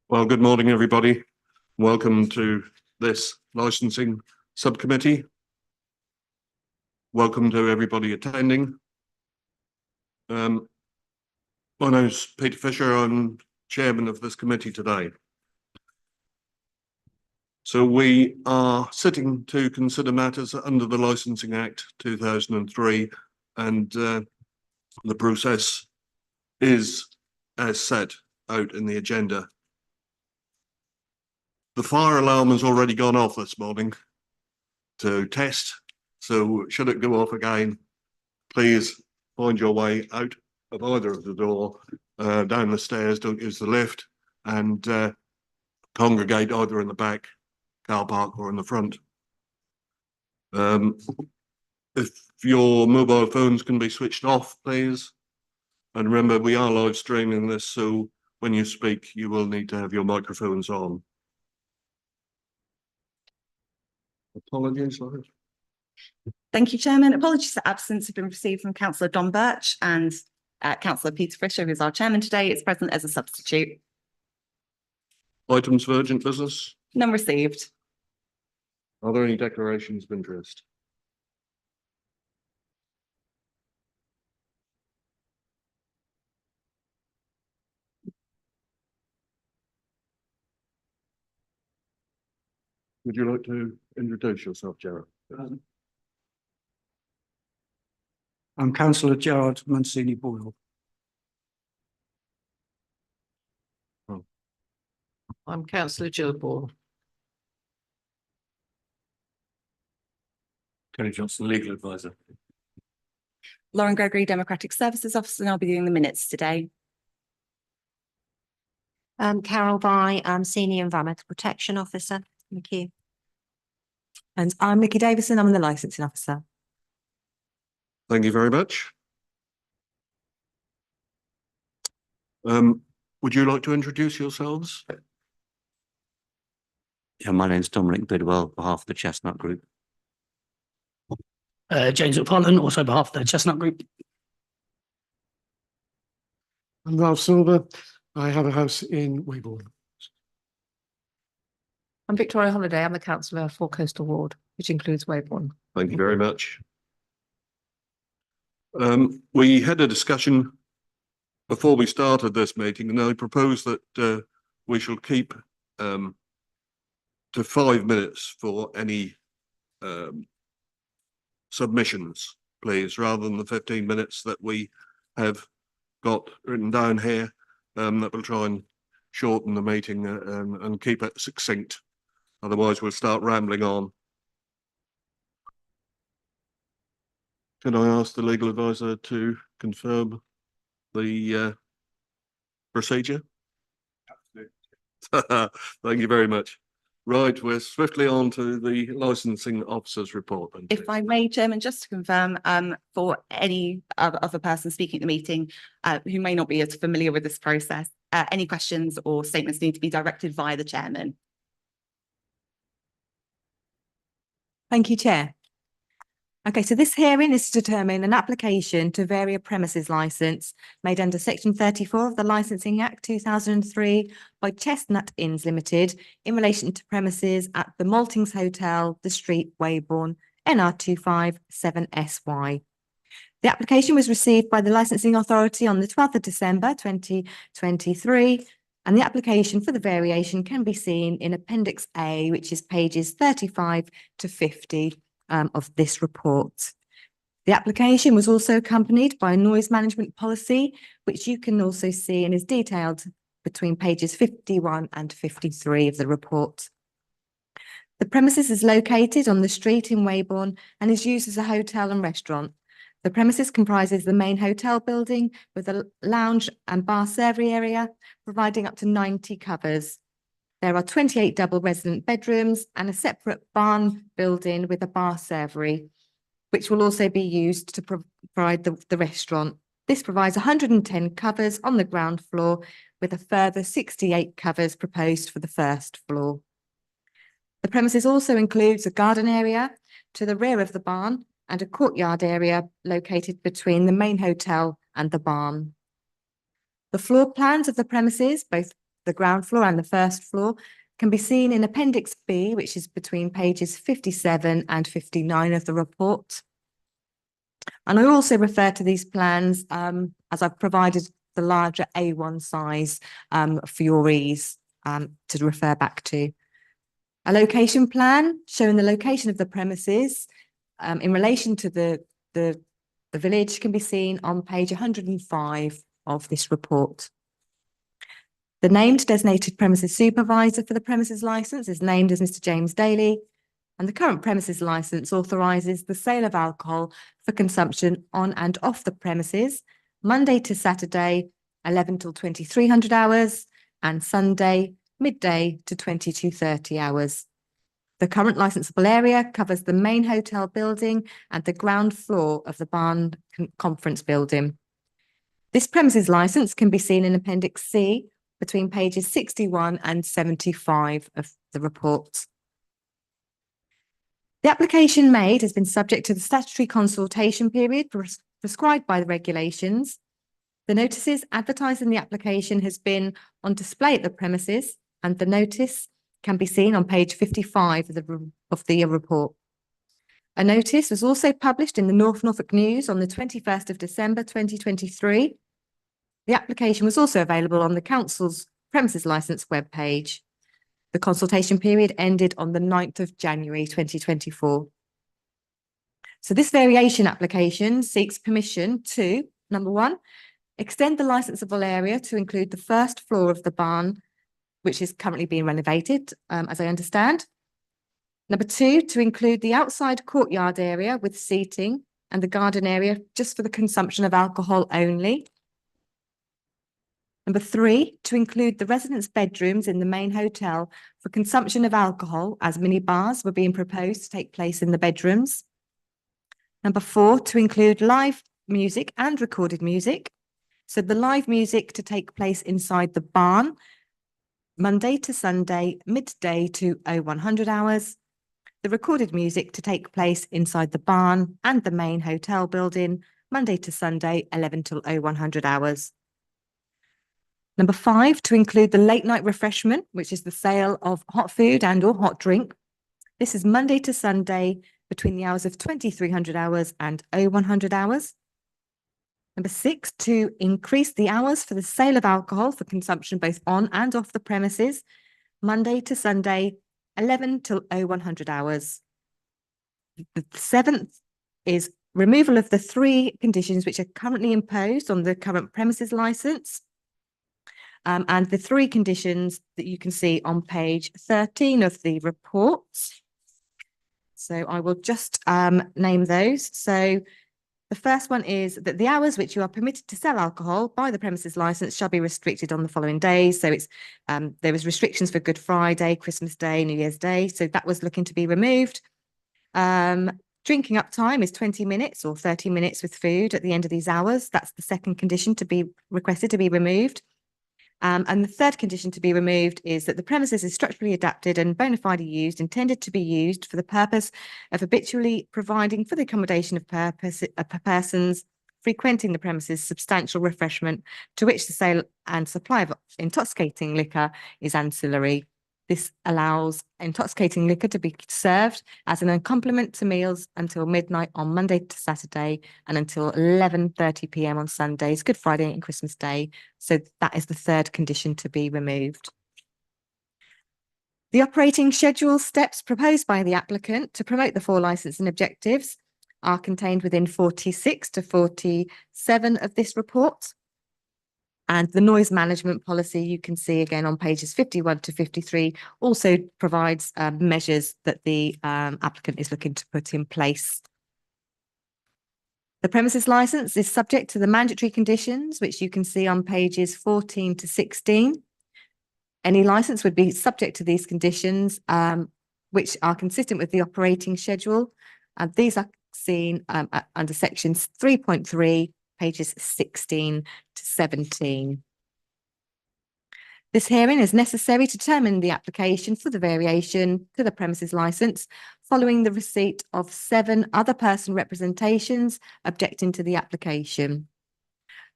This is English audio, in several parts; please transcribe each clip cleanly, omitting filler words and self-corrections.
Well, good morning, everybody. Welcome to this licensing subcommittee. Welcome to everybody attending. My name is Peter Fisher. I'm chairman of this committee today. So we are sitting to consider matters under the Licensing Act 2003, and the process is as set out in the agenda. The fire alarm has already gone off this morning to test, so should it go off again, please find your way out of either of the door, down the stairs, don't use the lift, and congregate either in the back car park or in the front. If your mobile phones can be switched off, please. And remember, we are live streaming this, so when you speak, you will need to have your microphones on. Apologies, Lauren. Thank you, Chairman. Apologies for absence have been received from Councillor Don Birch, and Councillor Peter Fisher, who is our chairman today, is present as a substitute. Items of urgent business? None received. Are there any declarations of interest? Would you like to introduce yourself, Gerard? I'm Councillor Gerard Mancini Boyle. I'm Councillor Jill Ball. Kenny Johnson, legal advisor. Lauren Gregory, Democratic Services Officer, and I'll be doing the minutes today. Carol By, Senior Environmental Protection Officer. Thank you. And I'm Nikki Davison, I'm the Licensing Officer. Thank you very much. Would you like to introduce yourselves? Yeah, my name's Dominic Bidwell, on behalf of the Chestnut Group. James McFarlane, also on behalf of the Chestnut Group. I'm Ralph Silver. I have a house in Weybourne. I'm Victoria Holiday. I'm the councillor for Coastal Ward, which includes Weybourne. Thank you very much. We had a discussion before we started this meeting, and I propose that we shall keep to 5 minutes for any submissions, please, rather than the 15 minutes that we have got written down here. That will try and shorten the meeting and keep it succinct. Otherwise, we'll start rambling on. Can I ask the legal advisor to confirm the procedure? Absolutely. Thank you very much. Right, we're swiftly on to the licensing officer's report. Then, if I may, Chairman, just to confirm, for any other person speaking at the meeting who may not be as familiar with this process, any questions or statements need to be directed via the chairman. Thank you, Chair. Okay, so this hearing is to determine an application to vary a premises licence made under Section 34 of the Licensing Act 2003 by Chestnut Inns Limited in relation to premises at the Maltings Hotel, The Street, Weybourne, NR257SY. The application was received by the Licensing Authority on the 12th of December 2023, and the application for the variation can be seen in Appendix A, which is pages 35 to 50. Of this report. The application was also accompanied by a noise management policy, which you can also see and is detailed between pages 51 and 53 of the report. The premises is located on the street in Weybourne and is used as a hotel and restaurant. The premises comprises the main hotel building with a lounge and bar servery area, providing up to 90 covers. There are 28 double resident bedrooms and a separate barn building with a bar servery, which will also be used to provide the restaurant. This provides 110 covers on the ground floor with a further 68 covers proposed for the first floor. The premises also includes a garden area to the rear of the barn and a courtyard area located between the main hotel and the barn. The floor plans of the premises, both the ground floor and the first floor, can be seen in Appendix B, which is between pages 57 and 59 of the report. And I also refer to these plans as I've provided the larger A1 size for your ease to refer back to. A location plan showing the location of the premises in relation to the village can be seen on page 105 of this report. The named designated premises supervisor for the premises licence is named as Mr James Daly, and the current premises licence authorises the sale of alcohol for consumption on and off the premises, Monday to Saturday, 11 till 2300 hours, and Sunday, midday to 22:30 hours. The current licensable area covers the main hotel building and the ground floor of the barn conference building. This premises licence can be seen in Appendix C between pages 61 and 75 of the report. The application made has been subject to the statutory consultation period prescribed by the regulations. The notices advertising the application has been on display at the premises, and the notice can be seen on page 55 of the report. A notice was also published in the North Norfolk News on the 21st of December 2023. The application was also available on the council's premises licence webpage. The consultation period ended on the 9th of January 2024. So this variation application seeks permission to, number one, extend the licensable area to include the first floor of the barn, which is currently being renovated, as I understand. Number two, to include the outside courtyard area with seating and the garden area just for the consumption of alcohol only. Number three, to include the residents' bedrooms in the main hotel for consumption of alcohol, as mini bars were being proposed to take place in the bedrooms. Number four, to include live music and recorded music. So the live music to take place inside the barn, Monday to Sunday, midday to 0100 hours. The recorded music to take place inside the barn and the main hotel building, Monday to Sunday, 11 till 0100 hours. Number five, to include the late night refreshment, which is the sale of hot food and or hot drink. This is Monday to Sunday between the hours of 2300 hours and 0100 hours. Number six, to increase the hours for the sale of alcohol for consumption both on and off the premises, Monday to Sunday, 11 till 0100 hours. The seventh is removal of the three conditions which are currently imposed on the current premises licence. And the three conditions that you can see on page 13 of the report. So I will just name those. So the first one is that the hours which you are permitted to sell alcohol by the premises licence shall be restricted on the following days. So it's there was restrictions for Good Friday, Christmas Day, New Year's Day. So that was looking to be removed. Drinking up time is 20 minutes or 30 minutes with food at the end of these hours. That's the second condition to be requested to be removed. And the third condition to be removed is that the premises is structurally adapted and bona fide intended to be used for the purpose of habitually providing for the accommodation of persons frequenting the premises substantial refreshment to which the sale and supply of intoxicating liquor is ancillary. This allows intoxicating liquor to be served as an accompaniment to meals until midnight on Monday to Saturday and until 11:30 p.m. on Sundays, Good Friday and Christmas Day. So that is the third condition to be removed. The operating schedule steps proposed by the applicant to promote the four licensing objectives are contained within 46 to 47 of this report. And the noise management policy you can see again on pages 51 to 53 also provides measures that the applicant is looking to put in place. The premises licence is subject to the mandatory conditions, which you can see on pages 14 to 16. Any licence would be subject to these conditions, which are consistent with the operating schedule. And these are seen under sections 3.3, pages 16 to 17. This hearing is necessary to determine the application for the variation to the premises licence following the receipt of 7 other person representations objecting to the application.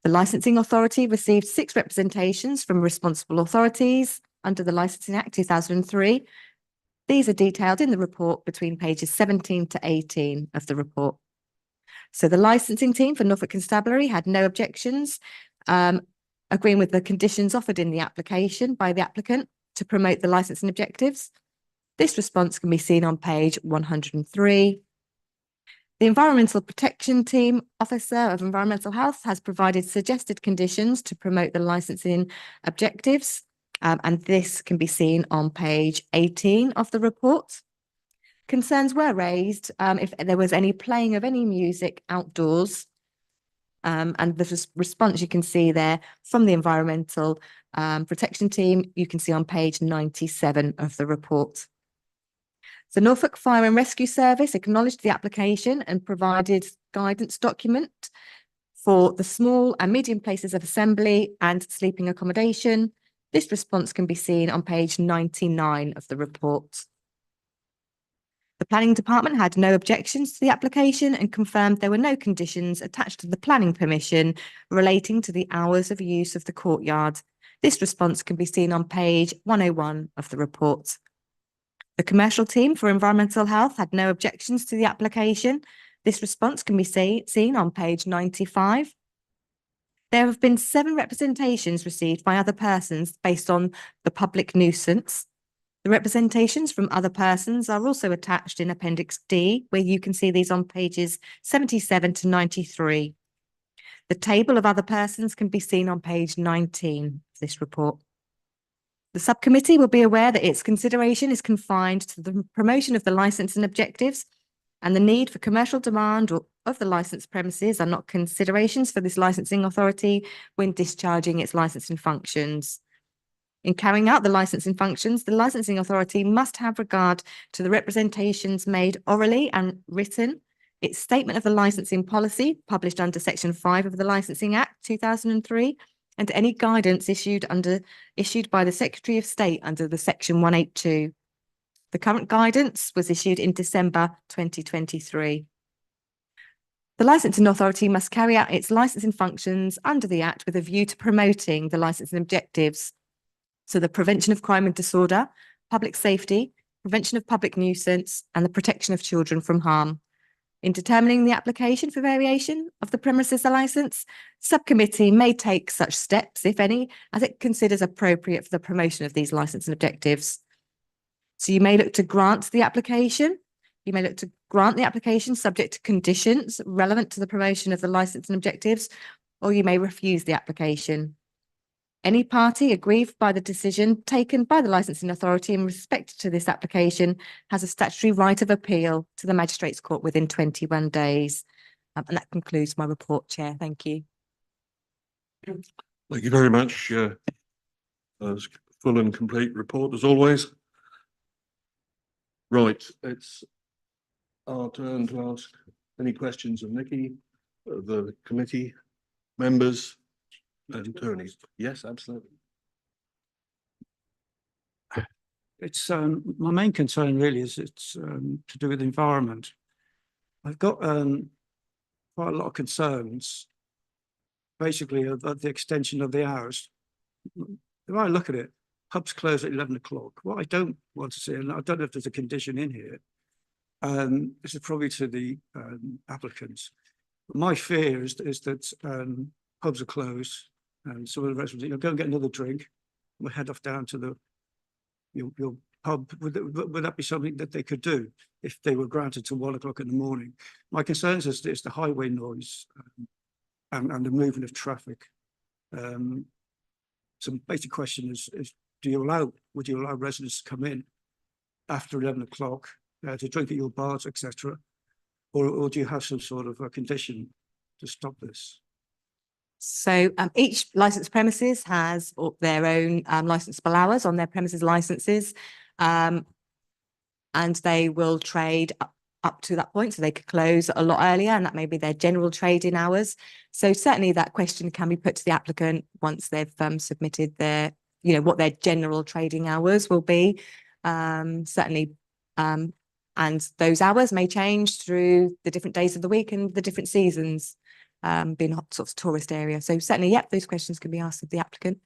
The licensing authority received 6 representations from responsible authorities under the Licensing Act 2003. These are detailed in the report between pages 17 to 18 of the report. So the licensing team for Norfolk Constabulary had no objections, agreeing with the conditions offered in the application by the applicant to promote the licensing objectives. This response can be seen on page 103. The Environmental Protection Team Officer of Environmental Health has provided suggested conditions to promote the licensing objectives, and this can be seen on page 18 of the report. Concerns were raised if there was any playing of any music outdoors, and the response you can see there from the Environmental Protection Team, you can see on page 97 of the report. The Norfolk Fire and Rescue Service acknowledged the application and provided guidance document for the small and medium places of assembly and sleeping accommodation. This response can be seen on page 99 of the report. The Planning Department had no objections to the application and confirmed there were no conditions attached to the planning permission relating to the hours of use of the courtyard. This response can be seen on page 101 of the report. The commercial team for environmental health had no objections to the application. This response can be seen on page 95. There have been 7 representations received by other persons based on the public nuisance. The representations from other persons are also attached in Appendix D, where you can see these on pages 77 to 93. The table of other persons can be seen on page 19 of this report. The subcommittee will be aware that its consideration is confined to the promotion of the licence and objectives, and the need for commercial demand of the licensed premises are not considerations for this licensing authority when discharging its licensing functions. In carrying out the licensing functions, the licensing authority must have regard to the representations made orally and written, its statement of the licensing policy published under Section 5 of the Licensing Act 2003, and any guidance issued by the Secretary of State under the Section 182. The current guidance was issued in December 2023. The licensing authority must carry out its licensing functions under the Act with a view to promoting the licensing objectives. So the prevention of crime and disorder, public safety, prevention of public nuisance, and the protection of children from harm. In determining the application for variation of the premises licence, subcommittee may take such steps, if any, as it considers appropriate for the promotion of these licensing objectives. So you may look to grant the application. You may look to grant the application subject to conditions relevant to the promotion of the licensing objectives, or you may refuse the application. Any party aggrieved by the decision taken by the licensing authority in respect to this application has a statutory right of appeal to the Magistrates' Court within 21 days. And that concludes my report, Chair. Thank you. Thank you very much. Full and complete report as always. Right, it's our turn to ask any questions of Nikki, the committee members and attorneys. Yes, absolutely. It's my main concern really is it's to do with the environment. I've got quite a lot of concerns, basically about the extension of the hours. If I look at it, pubs close at 11 o'clock. What I don't want to see, and I don't know if there's a condition in here, this is probably to the applicants. My fear is that pubs are closed, and some of the restaurants, you'll go and get another drink, we'll head off down to your pub. Would that be something that they could do if they were granted till 1 o'clock in the morning? My concerns is the highway noise and the movement of traffic. Some basic question is would you allow residents to come in after 11 o'clock to drink at your bars, etc., or do you have some sort of a condition to stop this? So each licensed premises has their own licensable hours on their premises licenses, and they will trade up to that point. So they could close a lot earlier, and that may be their general trading hours. So certainly that question can be put to the applicant once they've submitted their, what their general trading hours will be. Certainly, and those hours may change through the different days of the week and the different seasons. being a hot sort of tourist area. So certainly, yep, those questions can be asked of the applicant.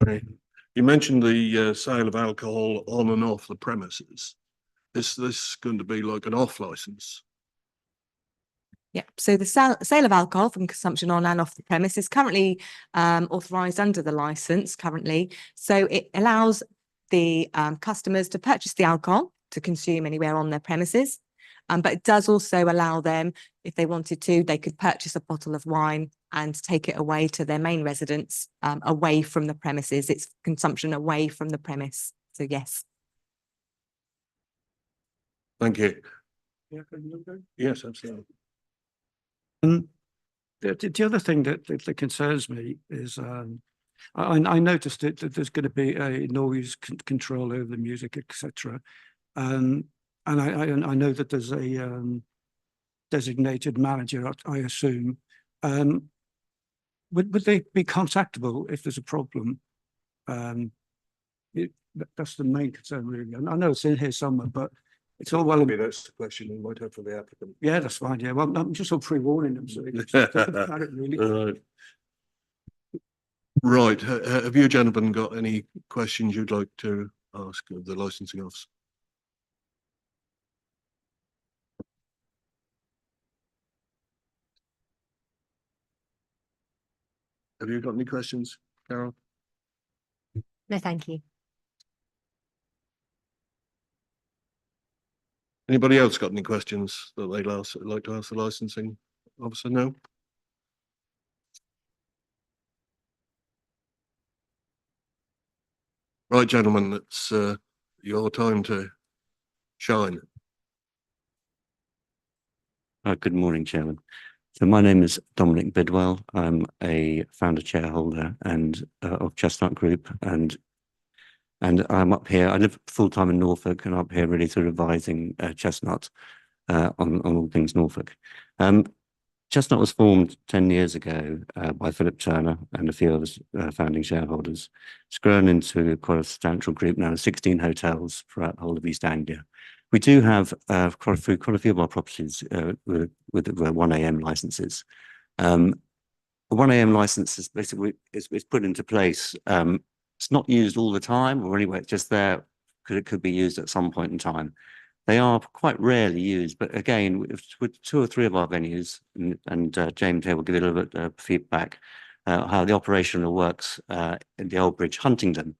Okay. You mentioned the sale of alcohol on and off the premises. Is this going to be like an off license? Yeah, so the sale of alcohol from consumption on and off the premise is currently authorised under the licence currently. So it allows the customers to purchase the alcohol to consume anywhere on their premises. But it does also allow them, if they wanted to, they could purchase a bottle of wine and take it away to their main residence, away from the premises. It's consumption away from the premise. So yes. Thank you. Yeah, can you go? Yes, absolutely. The other thing that concerns me is I noticed that there's going to be a noise control over the music, etc. And I know that there's a designated manager, I assume. Would they be contactable if there's a problem? That's the main concern, really. And I know it's in here somewhere, but it's all well. Maybe that's the question you might have for the applicant. Yeah, that's fine. Yeah, well, I'm just sort of pre-warning them, so they can think about it, really. Right. Have you gentlemen got any questions you'd like to ask of the licensing officer? Have you got any questions, Carol? No, thank you. Anybody else got any questions that they'd like to ask the licensing officer? No? Right, gentlemen, it's your time to shine. Good morning, Chairman. So my name is Dominic Bidwell. I'm a founder shareholder and of Chestnut Group, and I'm up here. I live full time in Norfolk, and I'm up here really sort of advising Chestnut on all things Norfolk. Chestnut was formed 10 years ago by Philip Turner and a few of his founding shareholders. It's grown into quite a substantial group now, 16 hotels throughout the whole of East Anglia. We do have quite a few of our properties with 1AM licenses. 1AM license is basically is put into place. It's not used all the time or anyway, it's just there because it could be used at some point in time. They are quite rarely used, but again, with 2 or 3 of our venues, and James here will give you a little bit of feedback how the operational works in the Old Bridge, Huntingdon.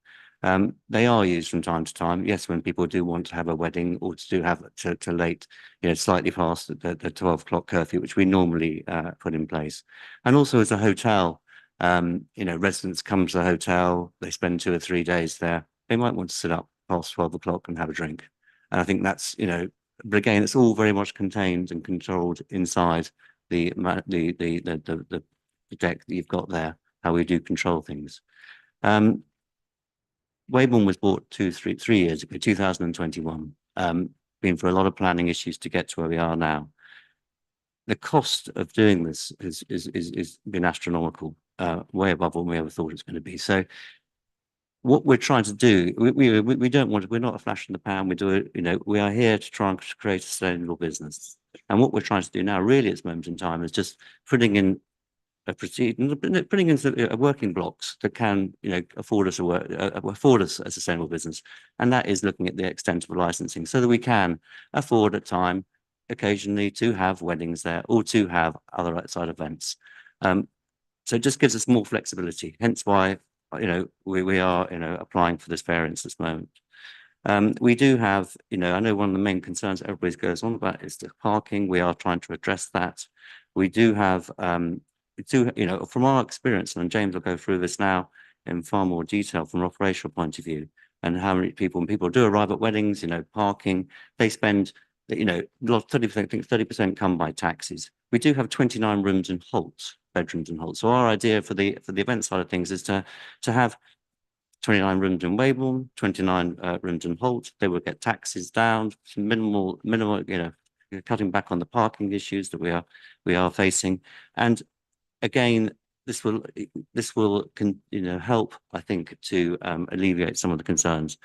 They are used from time to time. Yes, when people do want to have a wedding or to have to late, slightly past the 12 o'clock curfew, which we normally put in place. And also as a hotel, residents come to the hotel, they spend 2 or 3 days there. They might want to sit up past 12 o'clock and have a drink. And I think that's, but again, it's all very much contained and controlled inside the deck that you've got there, how we do control things. Weybourne was bought 3 years ago, 2021. Been for a lot of planning issues to get to where we are now. The cost of doing this is been astronomical, way above what we ever thought it was going to be. So what we're trying to do, we don't want to, we're not a flash in the pan. We do it, we are here to try and create a sustainable business. And what we're trying to do now, really, at this moment in time, is just putting in working blocks that can, afford us a sustainable business. And that is looking at the extent of licensing so that we can afford at time, occasionally, to have weddings there or to have other outside events. So it just gives us more flexibility. Hence why, we are, applying for this variance this moment. We do have, I know one of the main concerns everybody goes on about is the parking. We are trying to address that. We do have, from our experience, and James will go through this now in far more detail from an operational point of view, and how many people, when people do arrive at weddings, parking, they spend, 30%, I think 30% come by taxis. We do have 29 rooms in Holt, bedrooms in Holt. So our idea for the event side of things is to have 29 rooms in Weybourne, 29 rooms in Holt. They will get taxes down, minimal, cutting back on the parking issues that we are facing. And again, this will help, I think, to alleviate some of the concerns.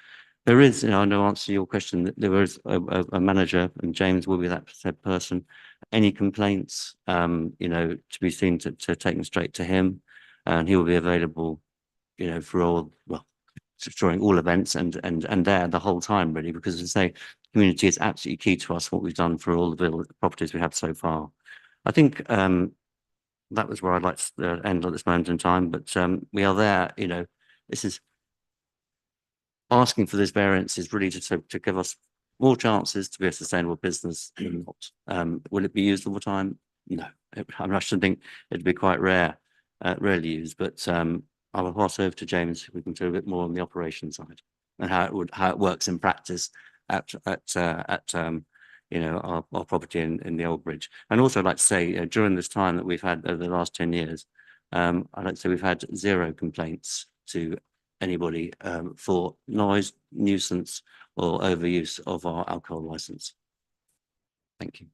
There is, I know, answer to your question, that there is a manager, and James will be that said person. Any complaints, to be seen to take them straight to him, and he will be available, for all, well, during all events and there the whole time really, because as I say, community is absolutely key to us, what we've done for all the properties we have so far. I think that was where I'd like to end at this moment in time, but we are there, this is asking for this variance is really to give us more chances to be a sustainable business than not. Will it be used all the time? No, I should think it'd be quite rarely used, but I will pass over to James, if we can do a bit more on the operation side and how it works in practice at our property in the Old Bridge. And also I'd like to say, during this time that we've had over the last 10 years, I'd like to say we've had 0 complaints to anybody for noise, nuisance or overuse of our alcohol licence. Thank you.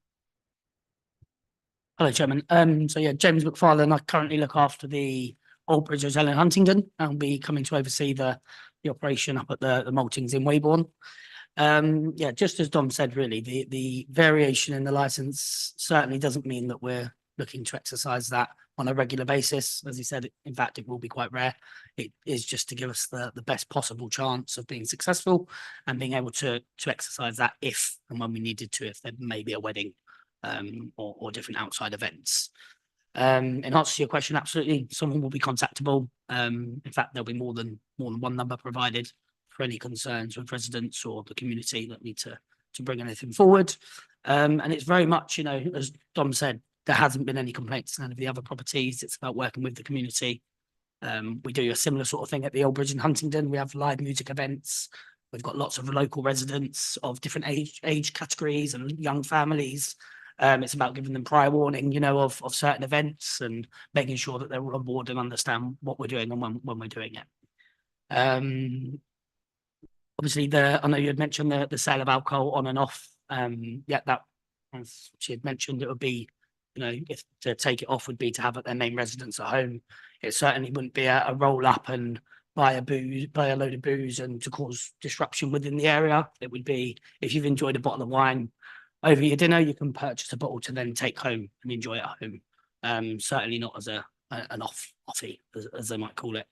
Hello, Chairman. So yeah, James McFarlane. I currently look after the Old Bridge Hotel in Huntingdon. I'll be coming to oversee the operation up at the Maltings in Weybourne. Yeah, just as Dom said, really, the variation in the licence certainly doesn't mean that we're looking to exercise that on a regular basis. As he said, in fact, it will be quite rare. It is just to give us the best possible chance of being successful and being able to exercise that if and when we needed to, if there may be a wedding or different outside events. In answer to your question, absolutely, someone will be contactable. In fact, there'll be more than one number provided for any concerns with residents or the community that need to bring anything forward. And it's very much, as Dom said, there hasn't been any complaints in any of the other properties. It's about working with the community. We do a similar sort of thing at the Old Bridge in Huntingdon. We have live music events. We've got lots of local residents of different age categories and young families. It's about giving them prior warning, of certain events and making sure that they're all on board and understand what we're doing and when we're doing it. Obviously, I know you had mentioned the sale of alcohol on and off. Yeah, that, as she had mentioned, it would be, if to take it off would be to have their main residence at home. It certainly wouldn't be a roll up and buy a load of booze and to cause disruption within the area. It would be, if you've enjoyed a bottle of wine over your dinner, you can purchase a bottle to then take home and enjoy at home. Certainly not as an offie, as they might call it.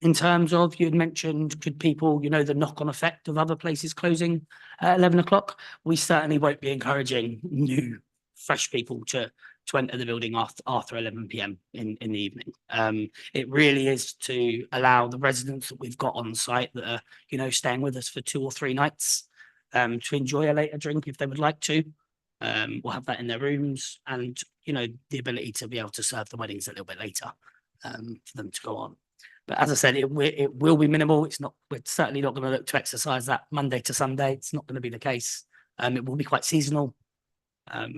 In terms of, you had mentioned, could people, the knock-on effect of other places closing at 11 o'clock? We certainly won't be encouraging new, fresh people to enter the building after 11 p.m. in the evening. It really is to allow the residents that we've got on site that are, staying with us for 2 or 3 nights to enjoy a later drink if they would like to. We'll have that in their rooms and, the ability to be able to serve the weddings a little bit later for them to go on. But as I said, it will be minimal. We're certainly not going to look to exercise that Monday to Sunday. It's not going to be the case. It will be quite seasonal. But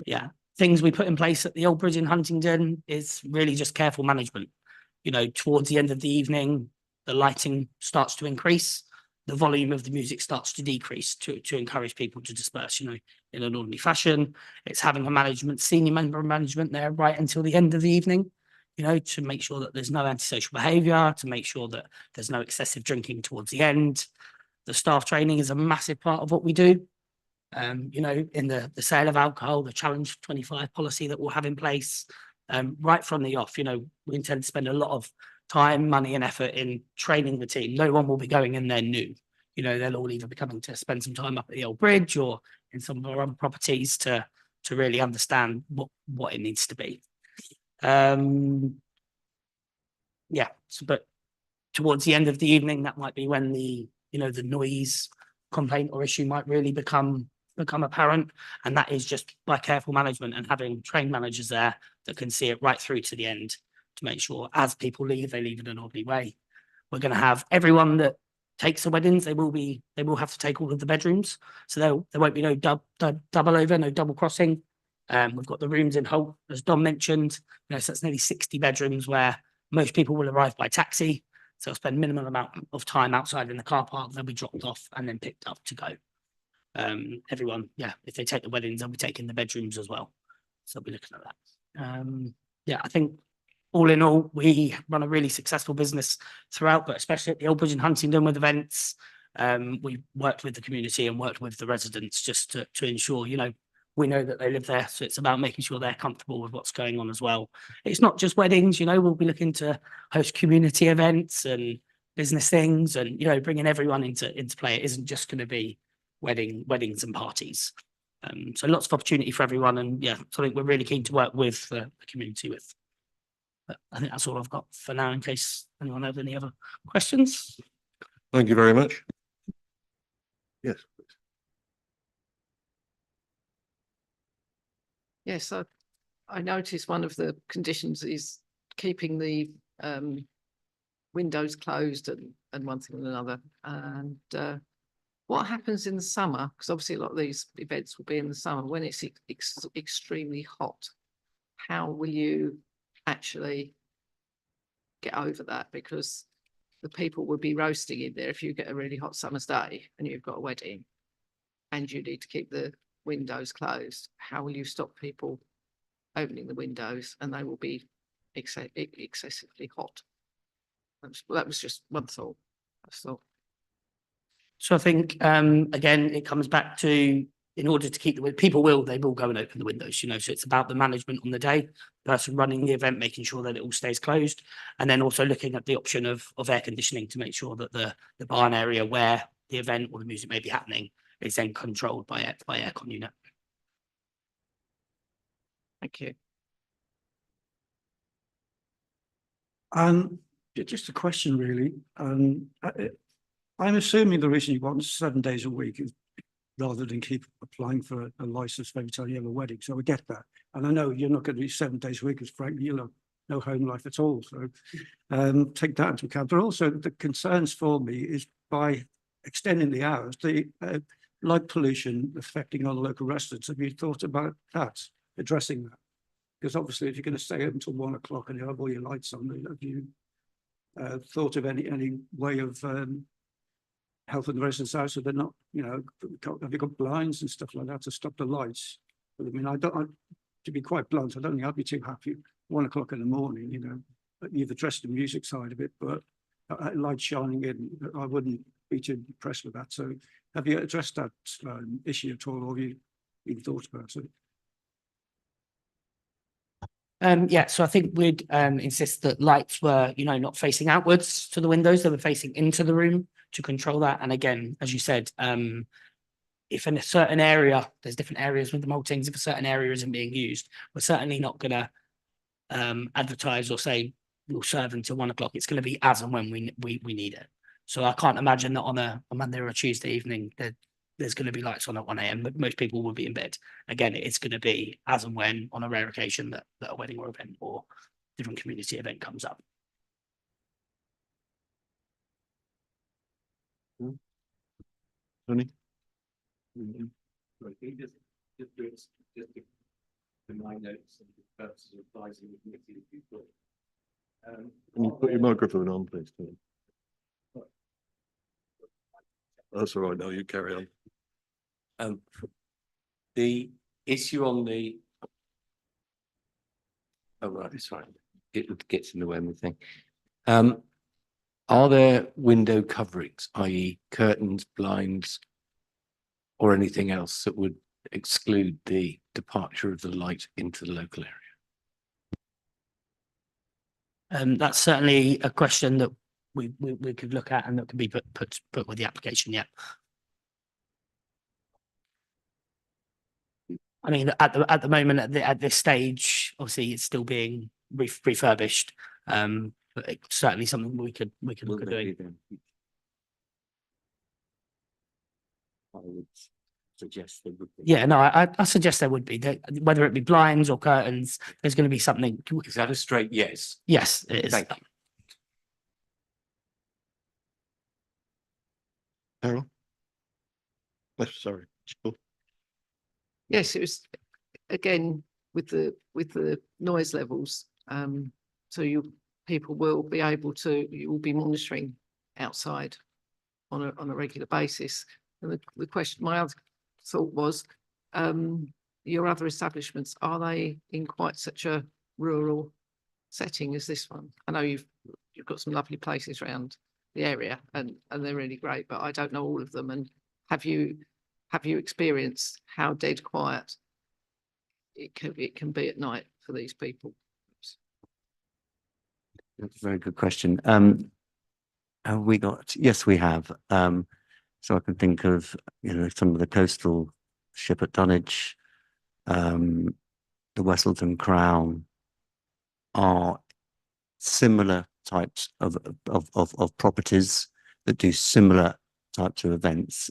yeah, things we put in place at the Old Bridge in Huntingdon is really just careful management. Towards the end of the evening, the lighting starts to increase. The volume of the music starts to decrease to encourage people to disperse, in an orderly fashion. It's having a senior member of management there right until the end of the evening. To make sure that there's no antisocial behaviour, to make sure that there's no excessive drinking towards the end. The staff training is a massive part of what we do. In the sale of alcohol, the Challenge 25 policy that we'll have in place, right from the off, we intend to spend a lot of time, money and effort in training the team. No one will be going in there new. They'll all either be coming to spend some time up at the Old Bridge or in some of our other properties to really understand what it needs to be. Yeah, but towards the end of the evening, that might be when the noise complaint or issue might really become apparent, and that is just by careful management and having trained managers there that can see it right through to the end to make sure as people leave, they leave in an orderly way. We're going to have everyone that takes the weddings, they will have to take all of the bedrooms, so there won't be no double over, no double crossing. We've got the rooms in Holt, as Dom mentioned, so that's nearly 60 bedrooms where most people will arrive by taxi. So they'll spend minimal amount of time outside in the car park. They'll be dropped off and then picked up to go. Everyone, yeah, if they take the weddings, they'll be taking the bedrooms as well. So we'll be looking at that. Yeah, I think all in all, we run a really successful business throughout, but especially at the Old Bridge in Huntingdon with events. We worked with the community and worked with the residents just to ensure, you know, we know that they live there. So it's about making sure they're comfortable with what's going on as well. It's not just weddings, you know, we'll be looking to host community events and business things and, you know, bringing everyone into play. It isn't just going to be weddings and parties. So lots of opportunity for everyone. And yeah, something we're really keen to work with the community with. But I think that's all I've got for now, in case anyone has any other questions. Thank you very much. Yes. Yes, I noticed one of the conditions is keeping the windows closed and one thing and another. And what happens in the summer? Because obviously a lot of these events will be in the summer when it's extremely hot. How will you actually get over that? Because the people will be roasting in there if you get a really hot summer's day and you've got a wedding and you need to keep the windows closed. How will you stop people opening the windows and they will be excessively hot? That was just one thought. So I think, again, it comes back to, in order to keep people will go and open the windows, you know, so it's about the management on the day, person running the event, making sure that it all stays closed. And then also looking at the option of air conditioning to make sure that the barn area where the event or the music may be happening is then controlled by aircon unit. Thank you. Just a question really. I'm assuming the reason you want 7 days a week is rather than keep applying for a license every time you have a wedding. So I get that. And I know you're not going to do 7 days a week because frankly, you'll have no home life at all. So take that into account. But also the concerns for me is by extending the hours, the light pollution affecting our local residents. Have you thought about that, addressing that? Because obviously if you're going to stay up until 1 o'clock and you have all your lights on, have you thought of any way of helping the residents out so they're not, you know, have you got blinds and stuff like that to stop the lights? But I mean, to be quite blunt, I don't think I'd be too happy 1 o'clock in the morning, you know, but you've addressed the music side of it, but light shining in, I wouldn't be too impressed with that. So have you addressed that issue at all, or have you even thought about it? Yeah, so I think we'd insist that lights were, you know, not facing outwards to the windows, they were facing into the room to control that. And again, as you said, if in a certain area, there's different areas with the maltings, if a certain area isn't being used, we're certainly not going to advertise or say we'll serve until 1 o'clock. It's going to be as and when we need it. So I can't imagine that on a Monday or a Tuesday evening that there's going to be lights on at 1 a.m. but most people will be in bed. Again, it's going to be as and when, on a rare occasion, that a wedding or event or different community event comes up. Tony? Can you put your microphone on, please, Tony? That's all right, now you carry on. The issue on the right, it's fine. It gets in the way of the thing. Are there window coverings, i.e. curtains, blinds, or anything else that would exclude the departure of the light into the local area? That's certainly a question that we could look at and that could be put with the application. Yeah. I mean, at the moment, at this stage, obviously, it's still being refurbished. But it's certainly something we could look at doing. I would suggest there would be. Yeah, no, I suggest there would be. Whether it be blinds or curtains, there's going to be something. Is that a straight yes? Yes, it is. Thank you. Carol? Sorry. Yes, it was again with the noise levels. So people will be able to, you will be monitoring outside on a regular basis. And the question, my other thought was, your other establishments, are they in quite such a rural setting as this one? I know you've got some lovely places around the area and they're really great, but I don't know all of them. And have you experienced how dead quiet it can be at night for these people? That's a very good question. Have we got, yes, we have. So I can think of, some of the coastal ship at Dunwich, the Westleton Crown are similar types of properties that do similar types of events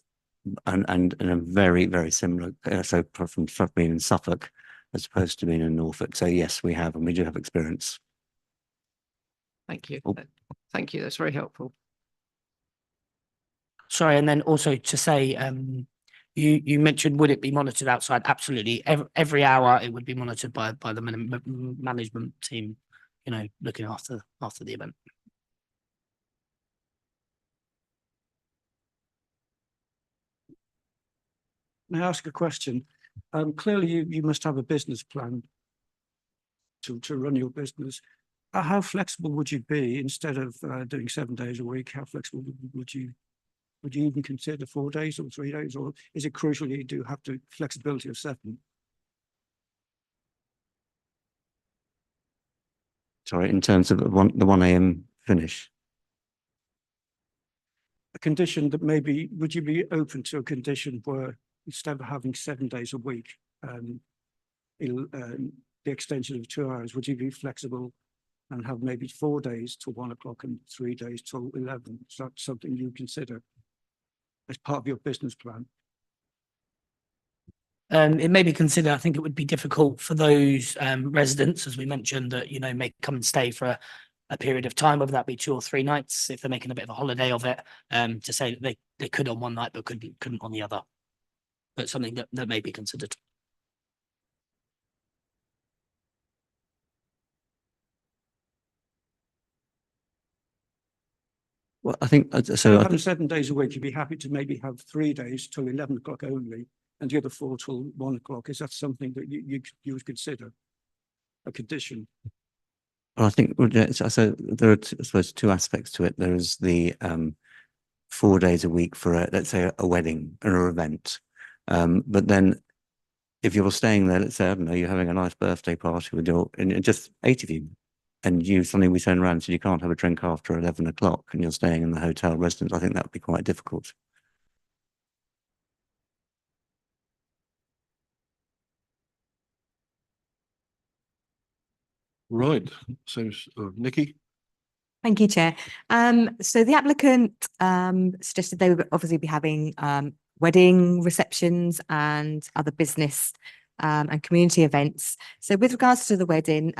and are very, very similar. So from being in Suffolk as opposed to being in Norfolk. So yes, we have, and we do have experience. Thank you. Oh. Thank you. That's very helpful. Sorry, and then also to say, you mentioned, would it be monitored outside? Absolutely. Every hour it would be monitored by the management team, looking after the event. May I ask a question? Clearly you must have a business plan to run your business. How flexible would you be instead of doing 7 days a week? How flexible would you even consider 4 days or 3 days, or is it crucial you do have the flexibility of 7? Sorry, in terms of the 1 a.m. finish. A condition that maybe, would you be open to a condition where instead of having 7 days a week, the extension of 2 hours, would you be flexible and have maybe 4 days till 1 o'clock and 3 days till 11? Is that something you consider as part of your business plan? It may be considered. I think it would be difficult for those residents, as we mentioned, that may come and stay for a period of time, whether that be 2 or 3 nights, if they're making a bit of a holiday of it, to say that they could on one night but couldn't on the other. But something that may be considered. Well, I think so. Having 7 days a week, you'd be happy to maybe have 3 days till 11 o'clock only, and the other 4 till 1 o'clock. Is that something that you would consider a condition? Well, I think so. There are, I suppose, 2 aspects to it. There is the 4 days a week for let's say a wedding or an event, but then if you're staying there, let's say, I don't know, you're having a nice birthday party with and just 8 of you, and suddenly we turn around and say you can't have a drink after 11 o'clock, and you're staying in the hotel residence. I think that would be quite difficult. Right, so Nikki? Thank you, Chair. So the applicant suggested they would obviously be having wedding receptions and other business and community events. So with regards to the wedding,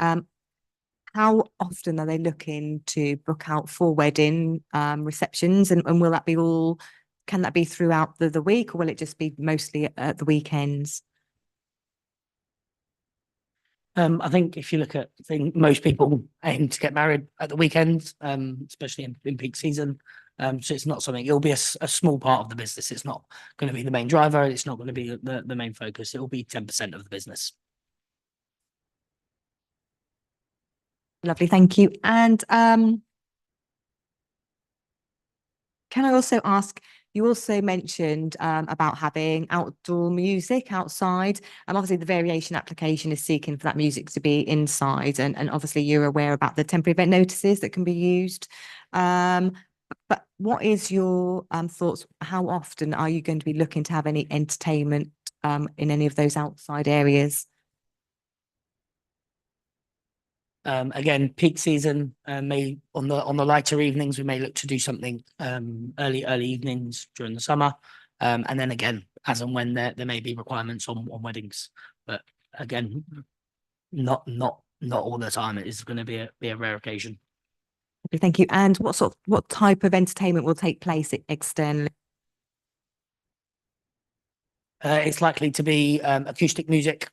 how often are they looking to book out for wedding receptions, and will that be can that be throughout the week, or will it just be mostly at the weekends? I think if you look at, most people aim to get married at the weekend, especially in peak season. So it's not something, it'll be a small part of the business. It's not going to be the main driver. It's not going to be the main focus. It will be 10% of the business. Lovely, thank you. And can I also ask, you also mentioned about having outdoor music outside, and obviously the variation application is seeking for that music to be inside, and obviously you're aware about the temporary event notices that can be used. But what is your thoughts? How often are you going to be looking to have any entertainment in any of those outside areas? Again, peak season may on the lighter evenings, we may look to do something early evenings during the summer, and then again, as and when there may be requirements on weddings, but again, not all the time. It is going to be a rare occasion. Okay, thank you. And what type of entertainment will take place externally? It's likely to be acoustic music.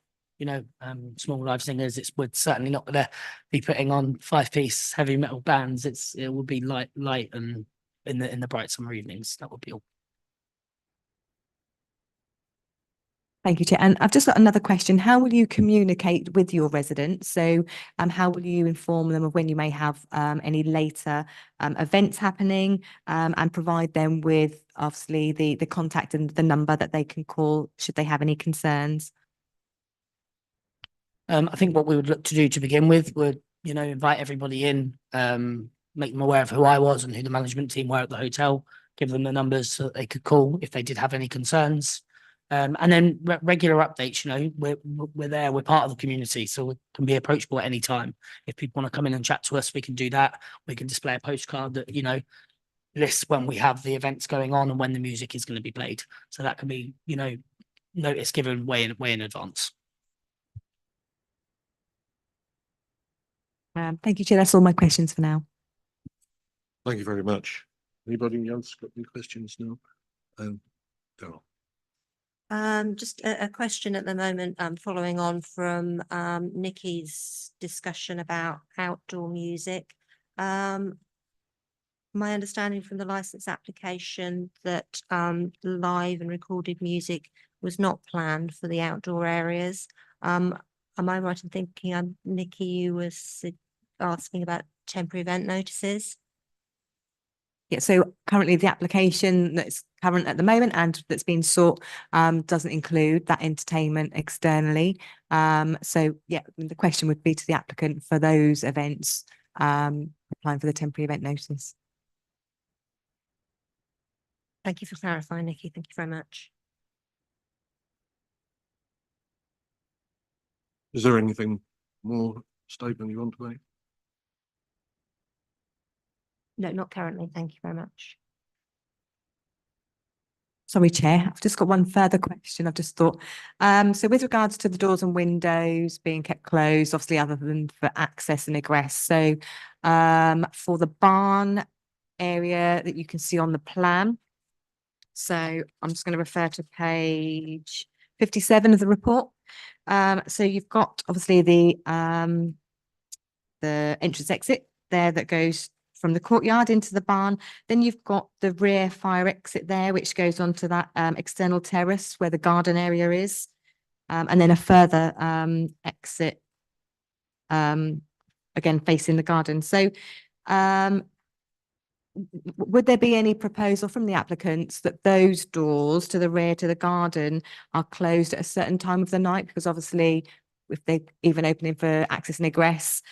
Small live singers. We're certainly not going to be putting on 5-piece heavy metal bands. It will be light and in the bright summer evenings. That would be all. Thank you, Chair. And I've just got another question. How will you communicate with your residents? So how will you inform them of when you may have any later events happening and provide them with obviously the contact and the number that they can call should they have any concerns? I think what we would look to do to begin with would, you know, invite everybody in, make them aware of who I was and who the management team were at the hotel, give them the numbers so that they could call if they did have any concerns. And then regular updates, you know, we're there, we're part of the community, so we can be approachable at any time. If people want to come in and chat to us, we can do that. We can display a postcard that, you know, lists when we have the events going on and when the music is going to be played. So that can be, you know, notice given way in advance. Thank you, Chair. That's all my questions for now. Thank you very much. Anybody else got any questions now? Daryl. Just a question at the moment, following on from Nikki's discussion about outdoor music. My understanding from the license application that live and recorded music was not planned for the outdoor areas. Am I right in thinking, Nikki, you were asking about temporary event notices? Yeah, so currently the application that's current at the moment and that's been sought doesn't include that entertainment externally. So yeah, the question would be to the applicant for those events applying for the temporary event notice. Thank you for clarifying, Nikki. Thank you very much. Is there anything more statement you want to make? No, not currently. Thank you very much. Sorry, Chair, I've just got one further question. I've just thought, so with regards to the doors and windows being kept closed, obviously other than for access and egress. So for the barn area that you can see on the plan. So I'm just going to refer to page 57 of the report. So you've got obviously the entrance exit there that goes from the courtyard into the barn. Then you've got the rear fire exit there, which goes onto that external terrace where the garden area is. And then a further exit, again, facing the garden. So would there be any proposal from the applicants that those doors to the rear to the garden are closed at a certain time of the night? Because obviously if they even opening for access and egress,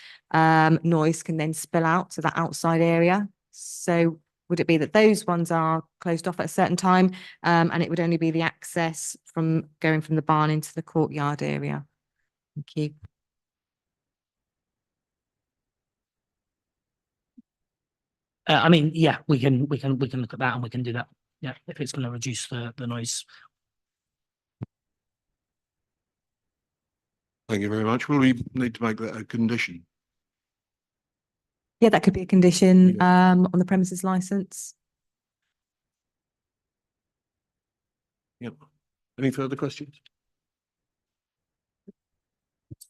noise can then spill out to that outside area. So would it be that those ones are closed off at a certain time and it would only be the access from going from the barn into the courtyard area? Thank you. I mean, yeah, we can look at that and we can do that. Yeah, if it's going to reduce the noise. Thank you very much. Will we need to make that a condition? Yeah, that could be a condition on the premises license. Yep. Any further questions?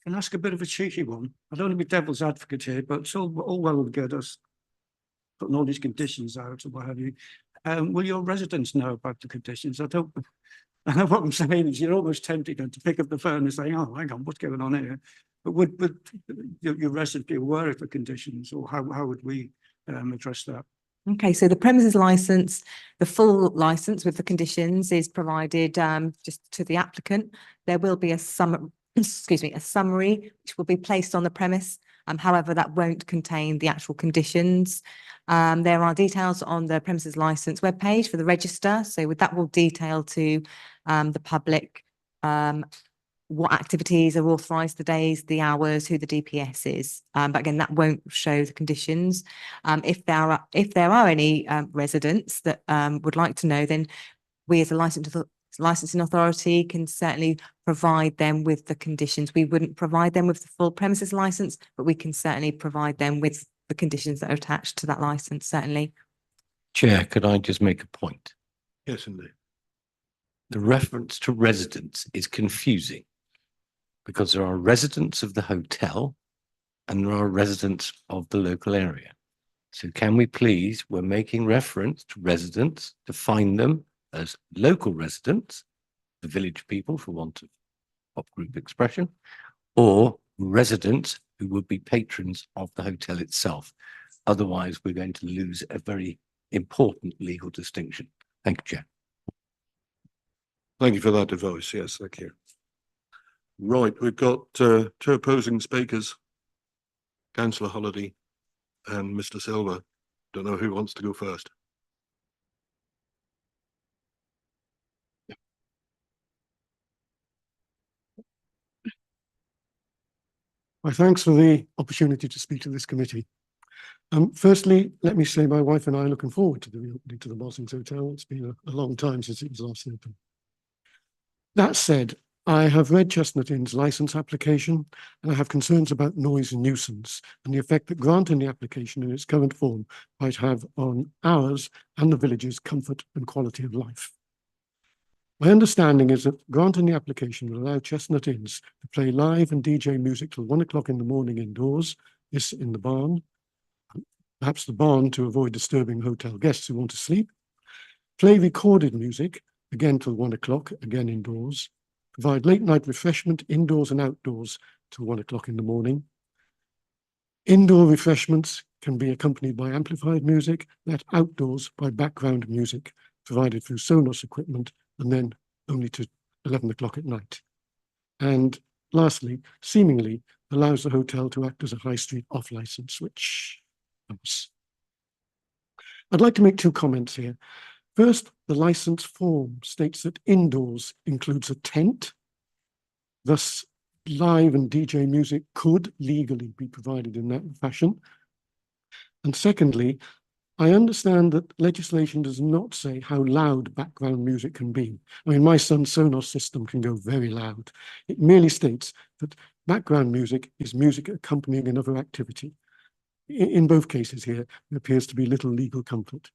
Can I ask a bit of a cheeky one? I don't want to be devil's advocate here, but it's all well and good us putting all these conditions out and what have you. Will your residents know about the conditions? I know what I'm saying is you're almost tempted to pick up the phone and say, oh, hang on, what's going on here? But would your residents be aware of the conditions, or how would we address that? Okay, so the premises license, the full license with the conditions is provided just to the applicant. There will be a summary which will be placed on the premise. However, that won't contain the actual conditions. There are details on the premises license webpage for the register. So that will detail to the public what activities are authorised, the days, the hours, who the DPS is. But again, that won't show the conditions. If there are any residents that would like to know, then we as a licensing authority can certainly provide them with the conditions. We wouldn't provide them with the full premises license, but we can certainly provide them with the conditions that are attached to that license, certainly. Chair, could I just make a point? Yes, indeed. The reference to residents is confusing because there are residents of the hotel and there are residents of the local area. So can we please, we're making reference to residents, define them as local residents the village people, for want of pop group expression, or residents who would be patrons of the hotel itself. Otherwise, we're going to lose a very important legal distinction. Thank you, Chair. Thank you for that advice. Yes, thank you. Right, we've got two opposing speakers, Councillor Holliday and Mr. Silver. Don't know who wants to go first. My thanks for the opportunity to speak to this committee. Firstly, let me say my wife and I are looking forward to the reopening to the Mosings Hotel. It's been a long time since it was last open. That said, I have read Chestnut Inn's licence application and I have concerns about noise and nuisance and the effect that granting the application in its current form might have on ours and the village's comfort and quality of life. My understanding is that granting the application will allow Chestnut Inns to play live and DJ music till 1 o'clock in the morning indoors, this in the barn, perhaps the barn to avoid disturbing hotel guests who want to sleep, play recorded music, again till 1 o'clock, again indoors, provide late night refreshment indoors and outdoors till 1 o'clock in the morning. Indoor refreshments can be accompanied by amplified music, that outdoors by background music provided through Sonos equipment, and then only to 11 o'clock at night. And lastly, seemingly allows the hotel to act as a high street off license, which I'd like to make two comments here. First, the license form states that indoors includes a tent, thus live and DJ music could legally be provided in that fashion. And secondly, I understand that legislation does not say how loud background music can be. I mean, my son's Sonos system can go very loud. It merely states that background music is music accompanying another activity. In both cases here, there appears to be little legal comfort.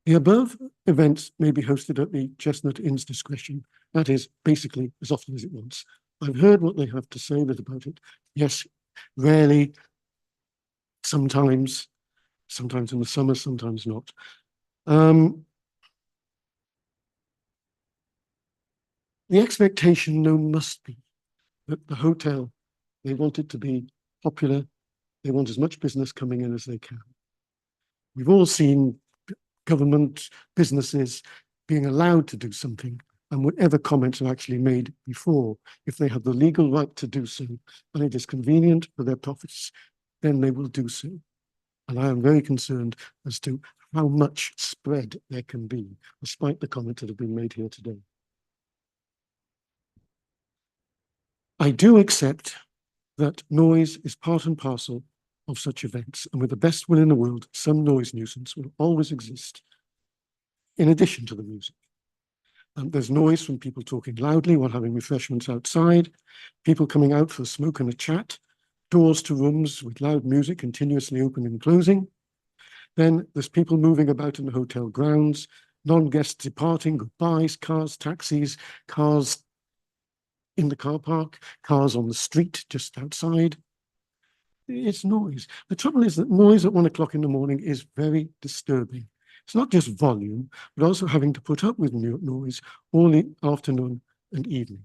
The above events may be hosted at the Chestnut Inn's discretion. That is, basically, as often as it wants. I've heard what they have to say about it. Yes, rarely, sometimes in the summer, sometimes not. The expectation, no, must be that the hotel, they want it to be popular. They want as much business coming in as they can. We've all seen government businesses being allowed to do something, and whatever comments are actually made before, if they have the legal right to do so, and it is convenient for their profits, then they will do so. And I am very concerned as to how much spread there can be, despite the comments that have been made here today. I do accept that noise is part and parcel of such events, and with the best will in the world, some noise nuisance will always exist, in addition to the music. There's noise from people talking loudly while having refreshments outside, people coming out for a smoke and a chat, doors to rooms with loud music continuously opening and closing. Then there's people moving about in the hotel grounds, non-guests departing, goodbyes, cars, taxis, cars in the car park, cars on the street just outside. It's noise. The trouble is that noise at 1 o'clock in the morning is very disturbing. It's not just volume, but also having to put up with noise all the afternoon and evening.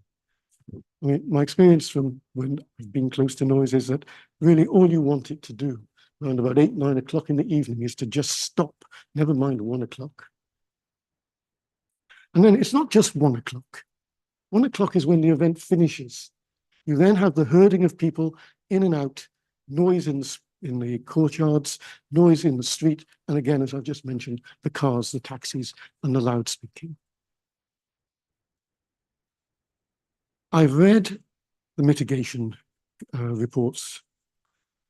I mean, my experience from when I've been close to noise is that really all you want it to do around about 8, 9 o'clock in the evening is to just stop, never mind 1 o'clock. And then it's not just 1 o'clock. 1 o'clock is when the event finishes. You then have the herding of people in and out, noise in the courtyards, noise in the street, and again, as I've just mentioned, the cars, the taxis, and the loudspeaking. I've read the mitigation reports.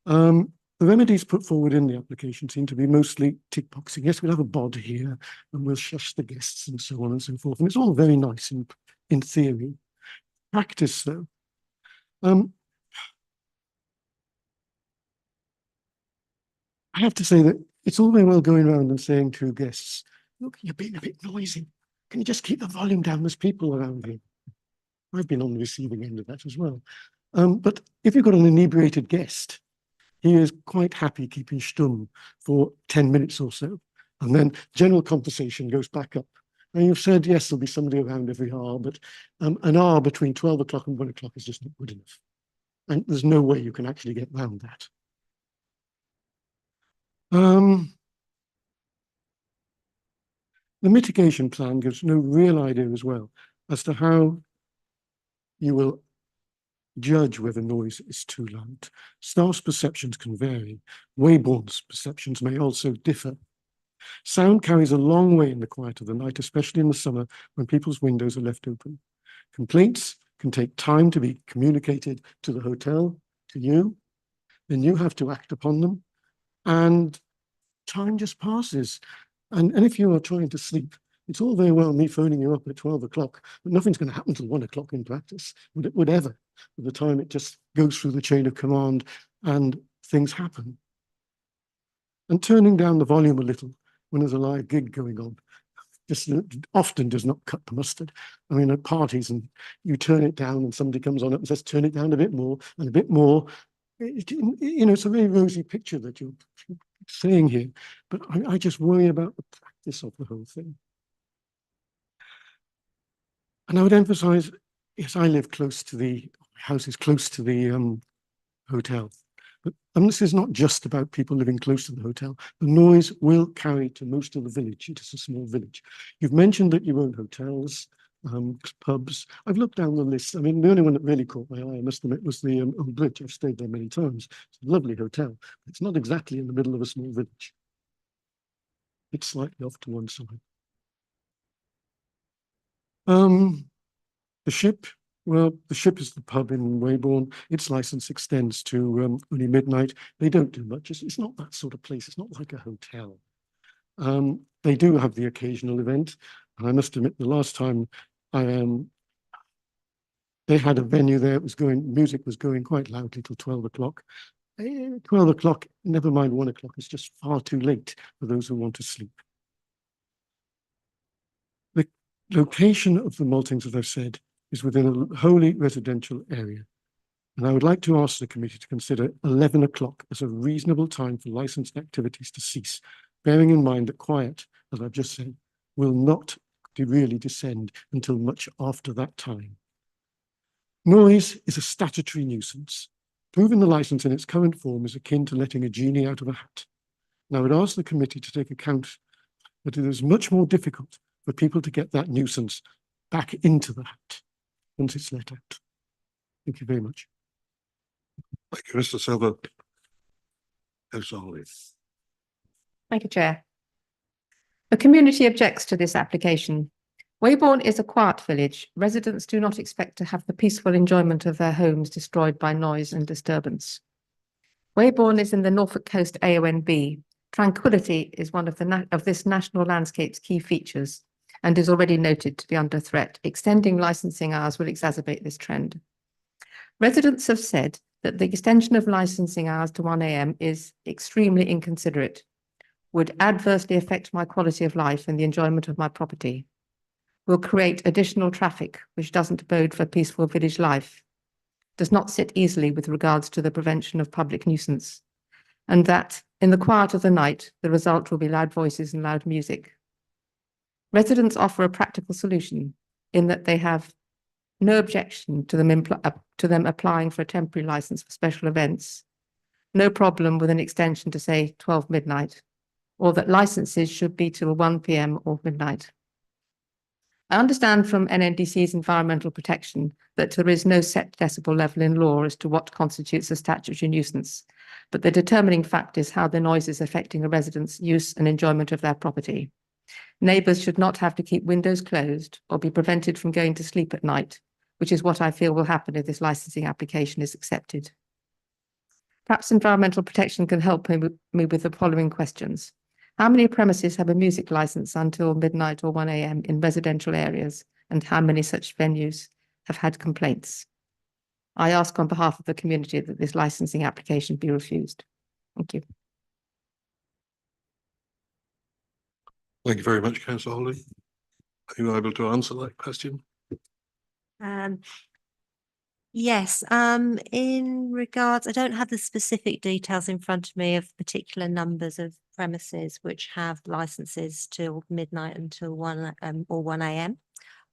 The remedies put forward in the application seem to be mostly tick boxing. Yes, we'll have a bod here and we'll shush the guests and so on and so forth. And it's all very nice in theory. Practice, though. I have to say that it's all very well going around and saying to guests, look, you're being a bit noisy. Can you just keep the volume down? There's people around here. I've been on the receiving end of that as well. But if you've got an inebriated guest, he is quite happy keeping stum for 10 minutes or so. And then general conversation goes back up And you've said, yes, there'll be somebody around every hour, but an hour between 12 o'clock and 1 o'clock is just not good enough. And there's no way you can actually get round that. The mitigation plan gives no real idea as well as to how you will judge whether noise is too loud. Staff's perceptions can vary. Wayborn's perceptions may also differ. Sound carries a long way in the quiet of the night, especially in the summer when people's windows are left open. Complaints can take time to be communicated to the hotel, to you, then you have to act upon them, and time just passes. And if you are trying to sleep, it's all very well me phoning you up at 12 o'clock, but nothing's going to happen till 1 o'clock in practice, would ever, by the time it just goes through the chain of command and things happen. And turning down the volume a little when there's a live gig going on just often does not cut the mustard. I mean, at parties, and you turn it down and somebody comes on it and says, turn it down a bit more and a bit more. You know, it's a very rosy picture that you're saying here, but I just worry about the practice of the whole thing. And I would emphasize, yes, I live close to my house is close to the hotel. But this is not just about people living close to the hotel. The noise will carry to most of the village. It is a small village. You've mentioned that you own hotels, pubs. I've looked down the list. I mean, the only one that really caught my eye, I must admit, was the Old Bridge. I've stayed there many times. It's a lovely hotel. It's not exactly in the middle of a small village. It's slightly off to one side. The Ship. Well, the Ship is the pub in Waybourne. Its license extends to only midnight. They don't do much. It's not that sort of place. It's not like a hotel. They do have the occasional event. And I must admit, the last time they had a venue there, music was going quite loudly till 12 o'clock. 12 o'clock, never mind 1 o'clock, is just far too late for those who want to sleep. The location of the maltings, as I've said, is within a wholly residential area. And I would like to ask the committee to consider 11 o'clock as a reasonable time for licensed activities to cease, bearing in mind that quiet, as I've just said, will not really descend until much after that time. Noise is a statutory nuisance. Proving the license in its current form is akin to letting a genie out of a hat. And I would ask the committee to take account that it is much more difficult for people to get that nuisance back into the hat once it's let out. Thank you very much. Thank you, Mr. Silver. Thank you, Chair. The community objects to this application. Waybourne is a quiet village. Residents do not expect to have the peaceful enjoyment of their homes destroyed by noise and disturbance. Waybourne is in the Norfolk Coast AONB. Tranquility is one of this national landscape's key features and is already noted to be under threat. Extending licensing hours will exacerbate this trend. Residents have said that the extension of licensing hours to 1 a.m. is extremely inconsiderate, would adversely affect my quality of life and the enjoyment of my property, will create additional traffic, which doesn't bode for peaceful village life, does not sit easily with regards to the prevention of public nuisance, and that in the quiet of the night, the result will be loud voices and loud music. Residents offer a practical solution in that they have no objection to them applying for a temporary license for special events, no problem with an extension to say 12 midnight, or that licenses should be till 1 p.m. or midnight. I understand from NNDC's environmental protection that there is no set decibel level in law as to what constitutes a statutory nuisance, but the determining fact is how the noise is affecting a resident's use and enjoyment of their property. Neighbours should not have to keep windows closed or be prevented from going to sleep at night, which is what I feel will happen if this licensing application is accepted. Perhaps environmental protection can help me with the following questions. How many premises have a music license until midnight or 1 a.m. in residential areas, and how many such venues have had complaints? I ask on behalf of the community that this licensing application be refused. Thank you. Thank you very much, Councillor Holly. Are you able to answer that question? Yes, in regards, I don't have the specific details in front of me of particular numbers of premises which have licenses till midnight until one or one AM.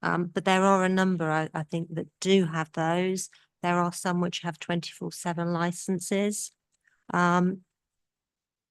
But there are a number, I think, that do have those. There are some which have 24/7 licenses.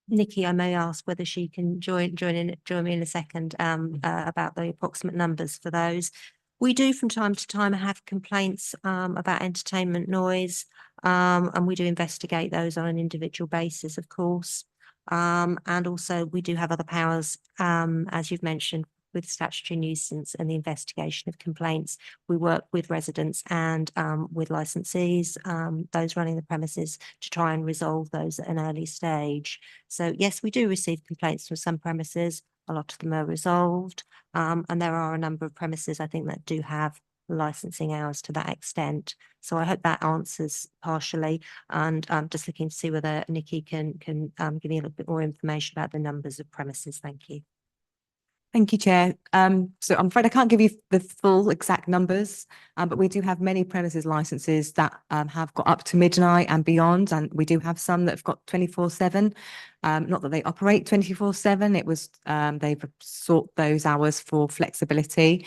Nikki, I may ask whether she can join me in a second about the approximate numbers for those. We do from time to time have complaints about entertainment noise, and we do investigate those on an individual basis, of course. And also we do have other powers, as you've mentioned, with statutory nuisance and the investigation of complaints. We work with residents and with licensees, those running the premises, to try and resolve those at an early stage. So yes, we do receive complaints from some premises. A lot of them are resolved. And there are a number of premises, I think, that do have licensing hours to that extent. So I hope that answers partially. And I'm just looking to see whether Nikki can give me a little bit more information about the numbers of premises. Thank you. Thank you, Chair. So I'm afraid I can't give you the full exact numbers, but we do have many premises licenses that have got up to midnight and beyond, and we do have some that have got 24/7. Not that they operate 24/7. It was they've sought those hours for flexibility.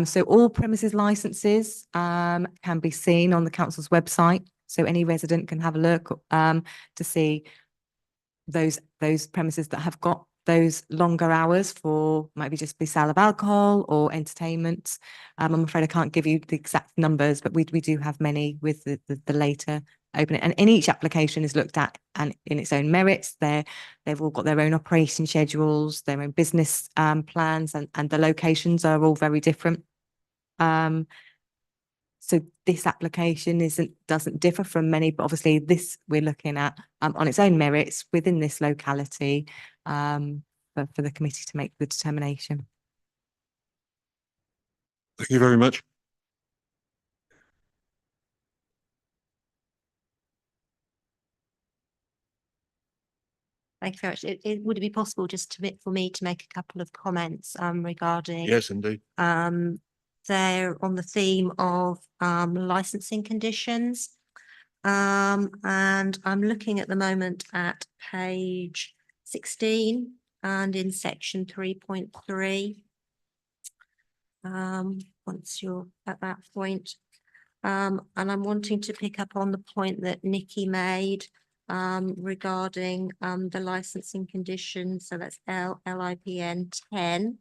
So all premises licenses can be seen on the council's website. So any resident can have a look to see those premises that have got those longer hours for maybe just the sale of alcohol or entertainment. I'm afraid I can't give you the exact numbers, but we do have many with the later opening. And in each application is looked at and in its own merits. They've all got their own operation schedules, their own business plans, and the locations are all very different. So this application doesn't differ from many, but obviously this we're looking at on its own merits within this locality for the committee to make the determination. Thank you very much. Thank you very much. Would it be possible just for me to make a couple of comments regarding Yes, indeed. they're on the theme of licensing conditions. And I'm looking at the moment at page 16 and in section 3.3. Once you're at that point. And I'm wanting to pick up on the point that Nikki made regarding the licensing conditions. So that's LIPN 10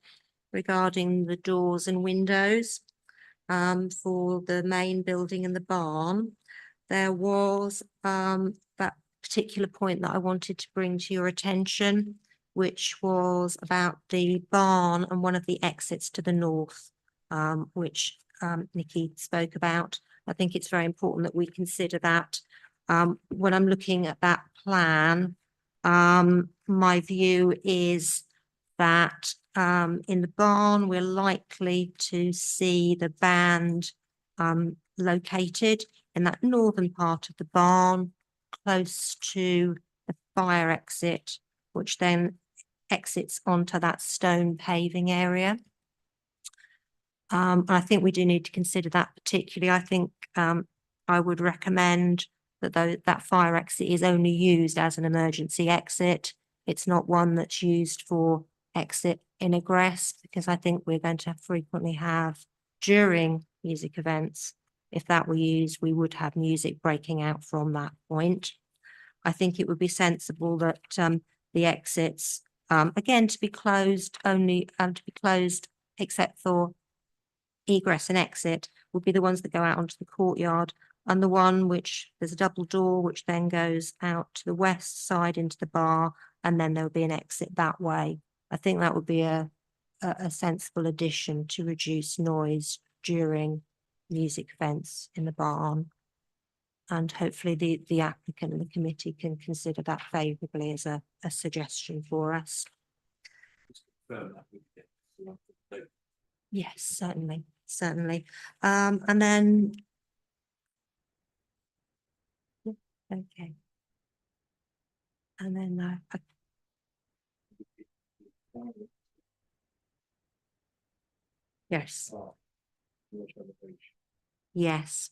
regarding the doors and windows for the main building and the barn. There was that particular point that I wanted to bring to your attention, which was about the barn and one of the exits to the north, which Nikki spoke about. I think it's very important that we consider that. When I'm looking at that plan, my view is that in the barn, we're likely to see the band located in that northern part of the barn, close to the fire exit, which then exits onto that stone paving area. I think we do need to consider that particularly. I think I would recommend that that fire exit is only used as an emergency exit. It's not one that's used for exit in egress, because I think we're going to frequently have during music events. If that were used, we would have music breaking out from that point. I think it would be sensible that the exits, again, to be closed except for egress and exit, would be the ones that go out onto the courtyard, and the one which there's a double door which then goes out to the west side into the bar, and then there would be an exit that way. I think that would be a sensible addition to reduce noise during music events in the barn. And hopefully the applicant and the committee can consider that favourably as a suggestion for us. Yes, certainly. And then okay. And then yes. Yes.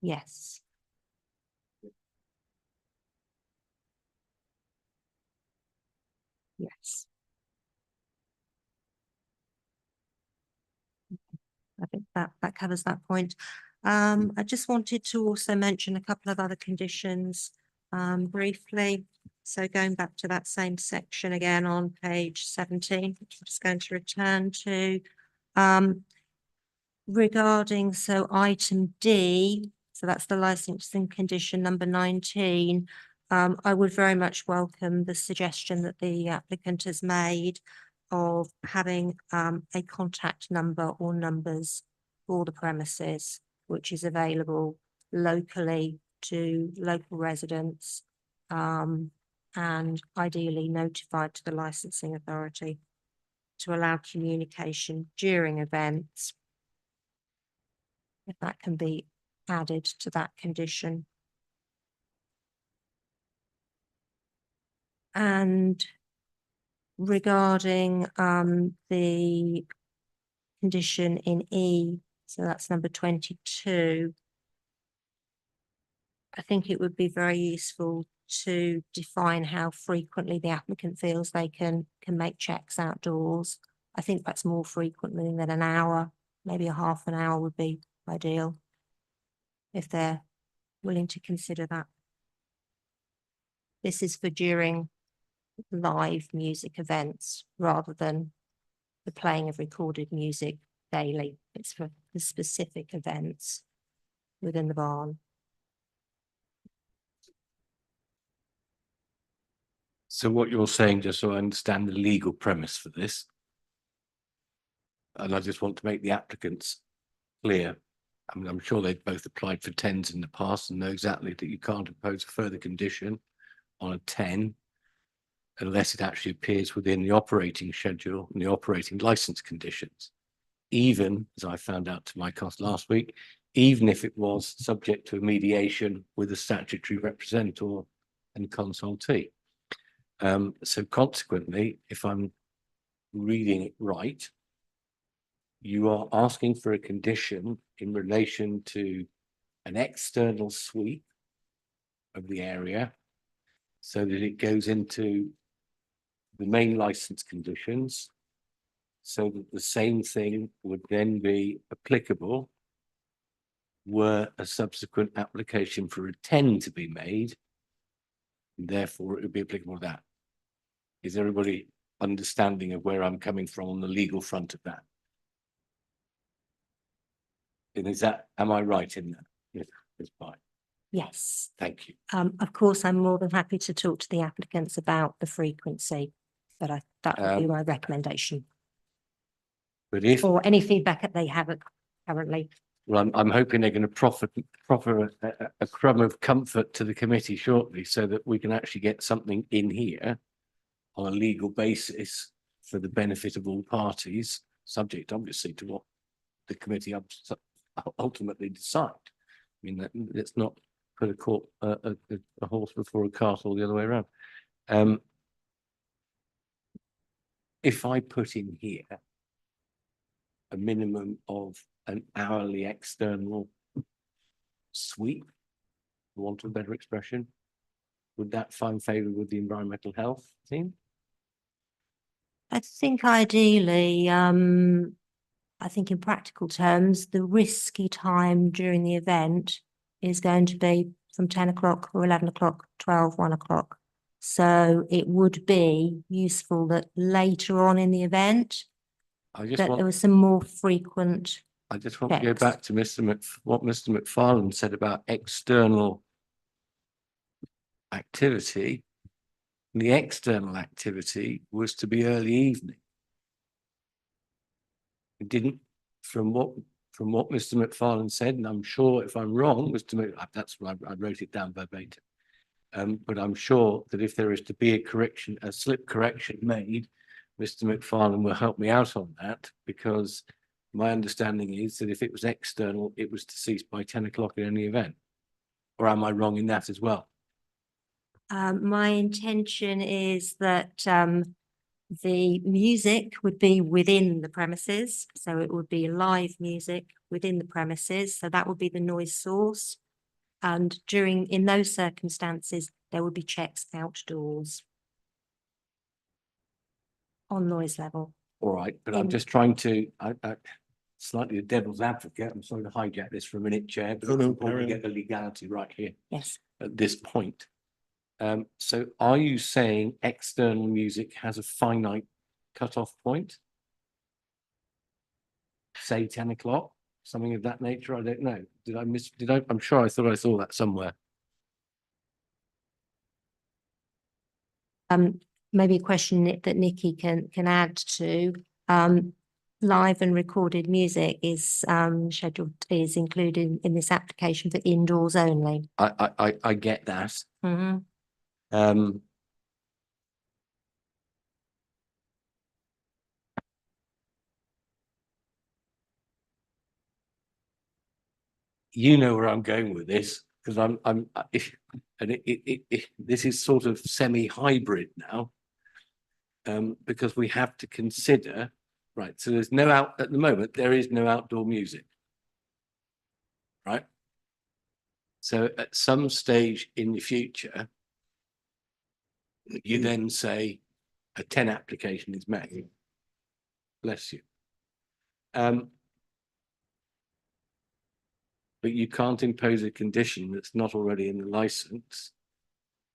Yes. Yes. I think that covers that point. I just wanted to also mention a couple of other conditions briefly. So going back to that same section again on page 17, which I'm just going to return to. Regarding, so item D, so that's the licensing condition number 19. I would very much welcome the suggestion that the applicant has made of having a contact number or numbers for the premises, which is available locally to local residents, and ideally notified to the licensing authority to allow communication during events. If that can be added to that condition. And regarding the condition in E, so that's number 22. I think it would be very useful to define how frequently the applicant feels they can make checks outdoors. I think that's more frequently than an hour, maybe a half an hour would be ideal, if they're willing to consider that. This is for during live music events rather than the playing of recorded music daily. It's for the specific events within the barn. So what you're saying, just so I understand the legal premise for this, and I just want to make the applicants clear. I mean, I'm sure they've both applied for 10s in the past and know exactly that you can't impose a further condition on a 10 unless it actually appears within the operating schedule and the operating license conditions. Even, as I found out to my cost last week, even if it was subject to a mediation with a statutory representative and consultee. So consequently, if I'm reading it right, you are asking for a condition in relation to an external sweep of the area so that it goes into the main license conditions, so that the same thing would then be applicable were a subsequent application for a 10 to be made, and therefore it would be applicable to that. Is everybody understanding of where I'm coming from on the legal front of that? And is that, am I right in that? Yes, that's fine. Yes. Thank you. Of course, I'm more than happy to talk to the applicants about the frequency, but that would be my recommendation. But if, Or any feedback that they have currently. well, I'm hoping they're going to proffer a crumb of comfort to the committee shortly so that we can actually get something in here on a legal basis for the benefit of all parties, subject obviously to what the committee ultimately decide. I mean, let's not put a horse before a cart or the other way around. If I put in here a minimum of an hourly external sweep, for want of a better expression, would that find favour with the environmental health team? I think ideally, I think in practical terms, the risky time during the event is going to be from 10 o'clock or 11 o'clock, 12, 1 o'clock. So it would be useful that later on in the event, that there was some more frequent. I just want to go checks. back to what Mr. McFarlane said about external activity. The external activity was to be early evening. It didn't, from what Mr. McFarlane said, and I'm sure if I'm wrong, that's what I wrote it down verbatim. But I'm sure that if there is to be a slip correction made, Mr. McFarlane will help me out on that, because my understanding is that if it was external, it was to cease by 10 o'clock in any event. Or am I wrong in that as well? My intention is that the music would be within the premises. So it would be live music within the premises. So that would be the noise source. And in those circumstances, there would be checks outdoors on noise level. All right, but I'm In- just trying to, slightly a devil's advocate. I'm sorry to hijack this for a minute, Chair, but No, no, I want carry to on. get the legality right here Yes. at this point. So are you saying external music has a finite cutoff point? Say 10 o'clock, something of that nature? I don't know. I'm sure I thought I saw that somewhere. Maybe a question that Nikki can add to. Live and recorded music is included in this application for indoors only. I get that. Mhm. You know where I'm going with this, because this is sort of semi-hybrid now. Because we have to consider, right, so at the moment, there is no outdoor music. Right? So at some stage in the future, you then say a 10 application is met. Bless you. But you can't impose a condition that's not already in the license.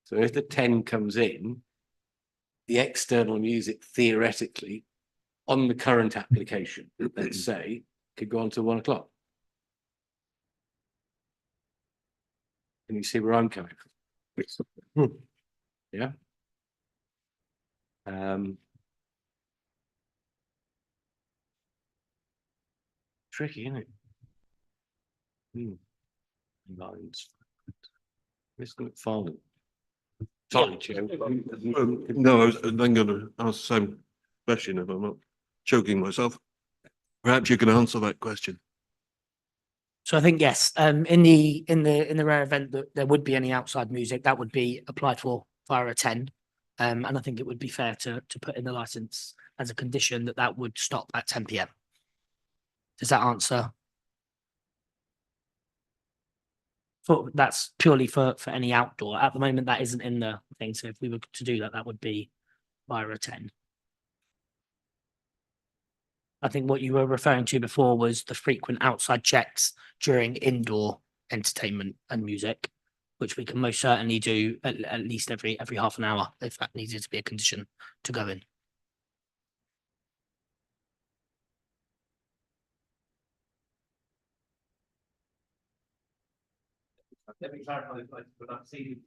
So if the 10 comes in, the external music theoretically on the current application, let's say, could go on to 1 o'clock. Can you see where I'm coming from? Yeah. Tricky, isn't it? Lines. Mr. McFarlane. Sorry, Chair. No, I was then going to ask the same question if I'm not choking myself. Perhaps you can answer that question. So I think, yes, in the rare event that there would be any outside music, that would be applied for via a 10. And I think it would be fair to put in the license as a condition that would stop at 10 PM. Does that answer? That's purely for any outdoor. At the moment, that isn't in the thing. So if we were to do that, that would be via a 10. I think what you were referring to before was the frequent outside checks during indoor entertainment and music, which we can most certainly do at least every half an hour if that needed to be a condition to go in. Let me clarify this, but I've seen.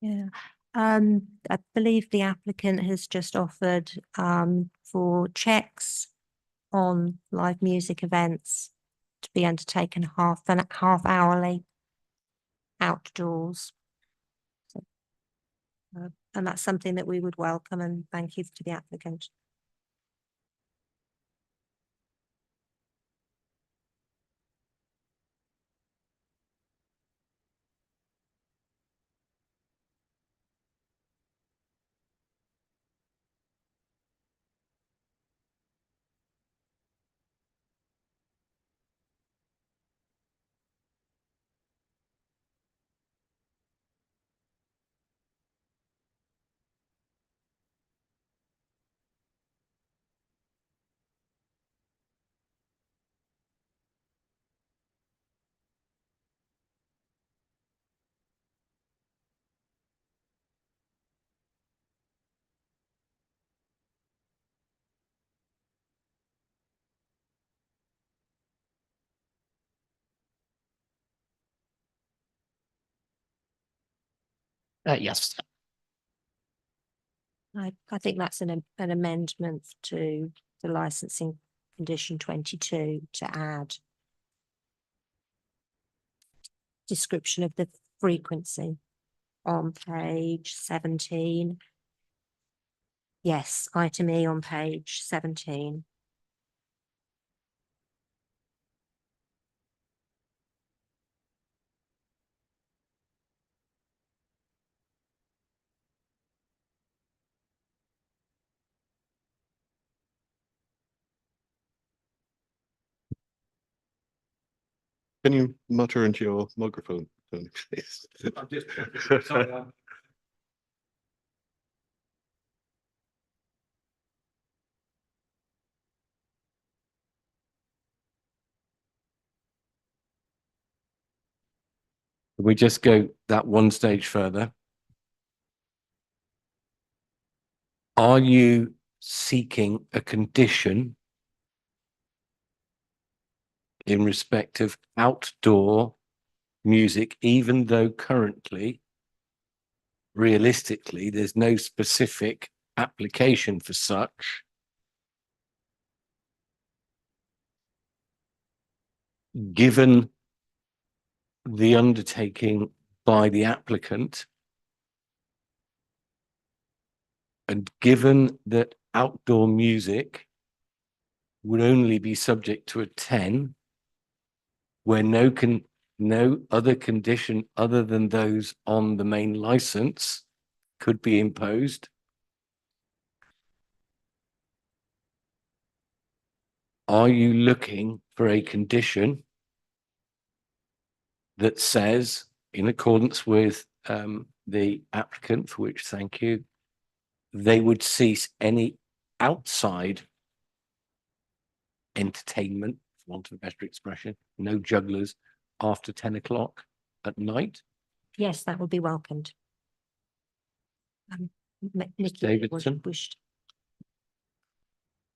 Yeah, I believe the applicant has just offered for checks on live music events to be undertaken half hourly outdoors. So, and that's something that we would welcome, and thank you to the applicant. Yes. I think that's an amendment to the licensing condition 22 to add description of the frequency on page 17. Yes, item E on page 17. Can you mutter into your microphone, Tony, please? We just go that one stage further. Are you seeking a condition in respect of outdoor music, even though currently, realistically, there's no specific application for such? Given the undertaking by the applicant, and given that outdoor music would only be subject to a 10, where no other condition other than those on the main license could be imposed, are you looking for a condition that says, in accordance with the applicant, for which thank you, they would cease any outside entertainment, for want of a better expression, no jugglers after 10 o'clock at night? Yes, that would be welcomed. Nikki Davidson? wished.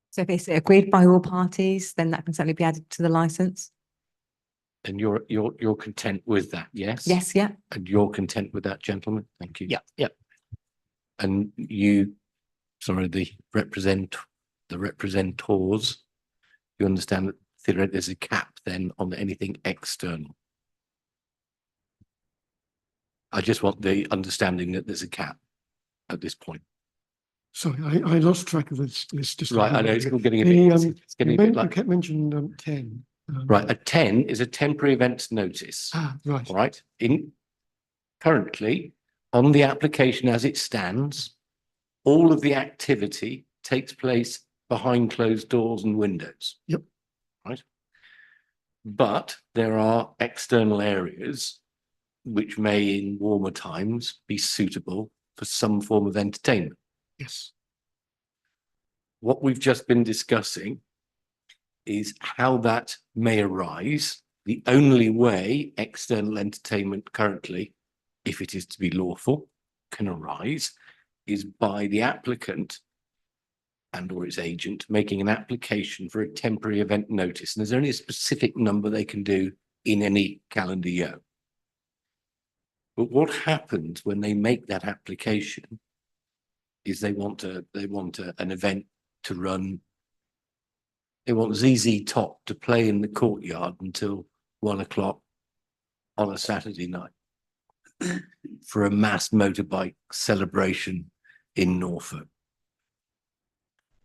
So if it's agreed by all parties, then that can certainly be added to the licence. And you're content with that, yes? Yes, yeah. And you're content with that, gentlemen? Thank you. Yeah, yeah. And you, sorry, the representors, you understand that theoretically there's a cap then on anything external. I just want the understanding that there's a cap at this point. Sorry, I lost track of this. Just Right, I know it's getting a The, bit, it's getting a bit you like, kept mentioning 10. right, a 10 is a temporary events notice. Right. All right, currently, on the application as it stands, all of the activity takes place behind closed doors and windows. Yep. Right. But there are external areas which may in warmer times be suitable for some form of entertainment. Yes. What we've just been discussing is how that may arise. The only way external entertainment currently, if it is to be lawful, can arise is by the applicant and or its agent making an application for a temporary event notice. And there's only a specific number they can do in any calendar year. But what happens when they make that application is they want an event to run. They want ZZ Top to play in the courtyard until 1 o'clock on a Saturday night for a mass motorbike celebration in Norfolk.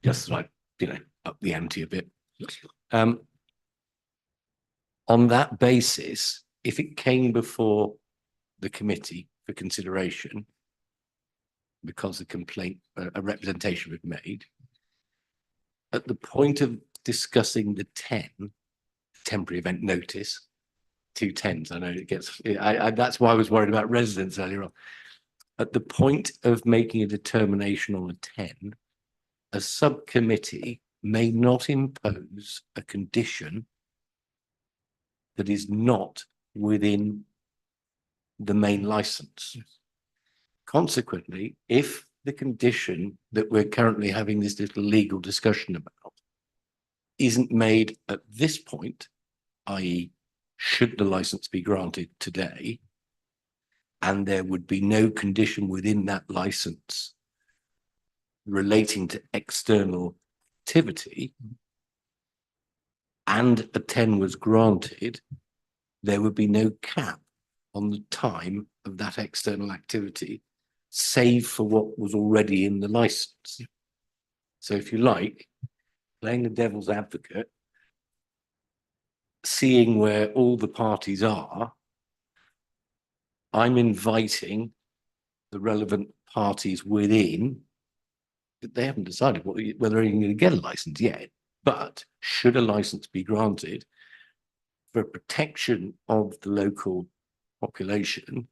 Just like, up the ante a bit. On that basis, if it came before the committee for consideration, because a complaint, a representation was made, at the point of discussing the 10 temporary event notice, 2 10s, I know it gets, that's why I was worried about residents earlier on. At the point of making a determination on a 10, a subcommittee may not impose a condition that is not within the main license. Yes. Consequently, if the condition that we're currently having this little legal discussion about isn't made at this point, i.e. should the license be granted today, and there would be no condition within that license relating to external activity, and a 10 was granted, there would be no cap on the time of that external activity, save for what was already in the license. So if you like, playing the devil's advocate, seeing where all the parties are, I'm inviting the relevant parties within. They haven't decided whether they're going to get a license yet, but should a license be granted for protection of the local population,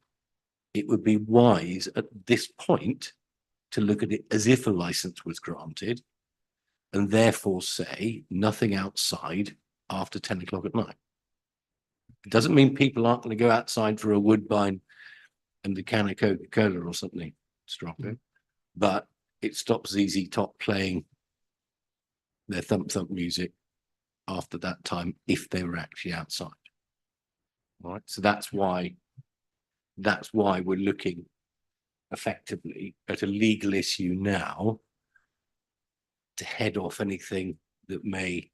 it would be wise at this point to look at it as if a license was granted and therefore say nothing outside after 10 o'clock at night. It doesn't mean people aren't going to go outside for a Woodbine and a can of Coca-Cola or something stronger, but it stops ZZ Top playing their thump thump music after that time if they were actually outside. All right, so that's why we're looking effectively at a legal issue now to head off anything that may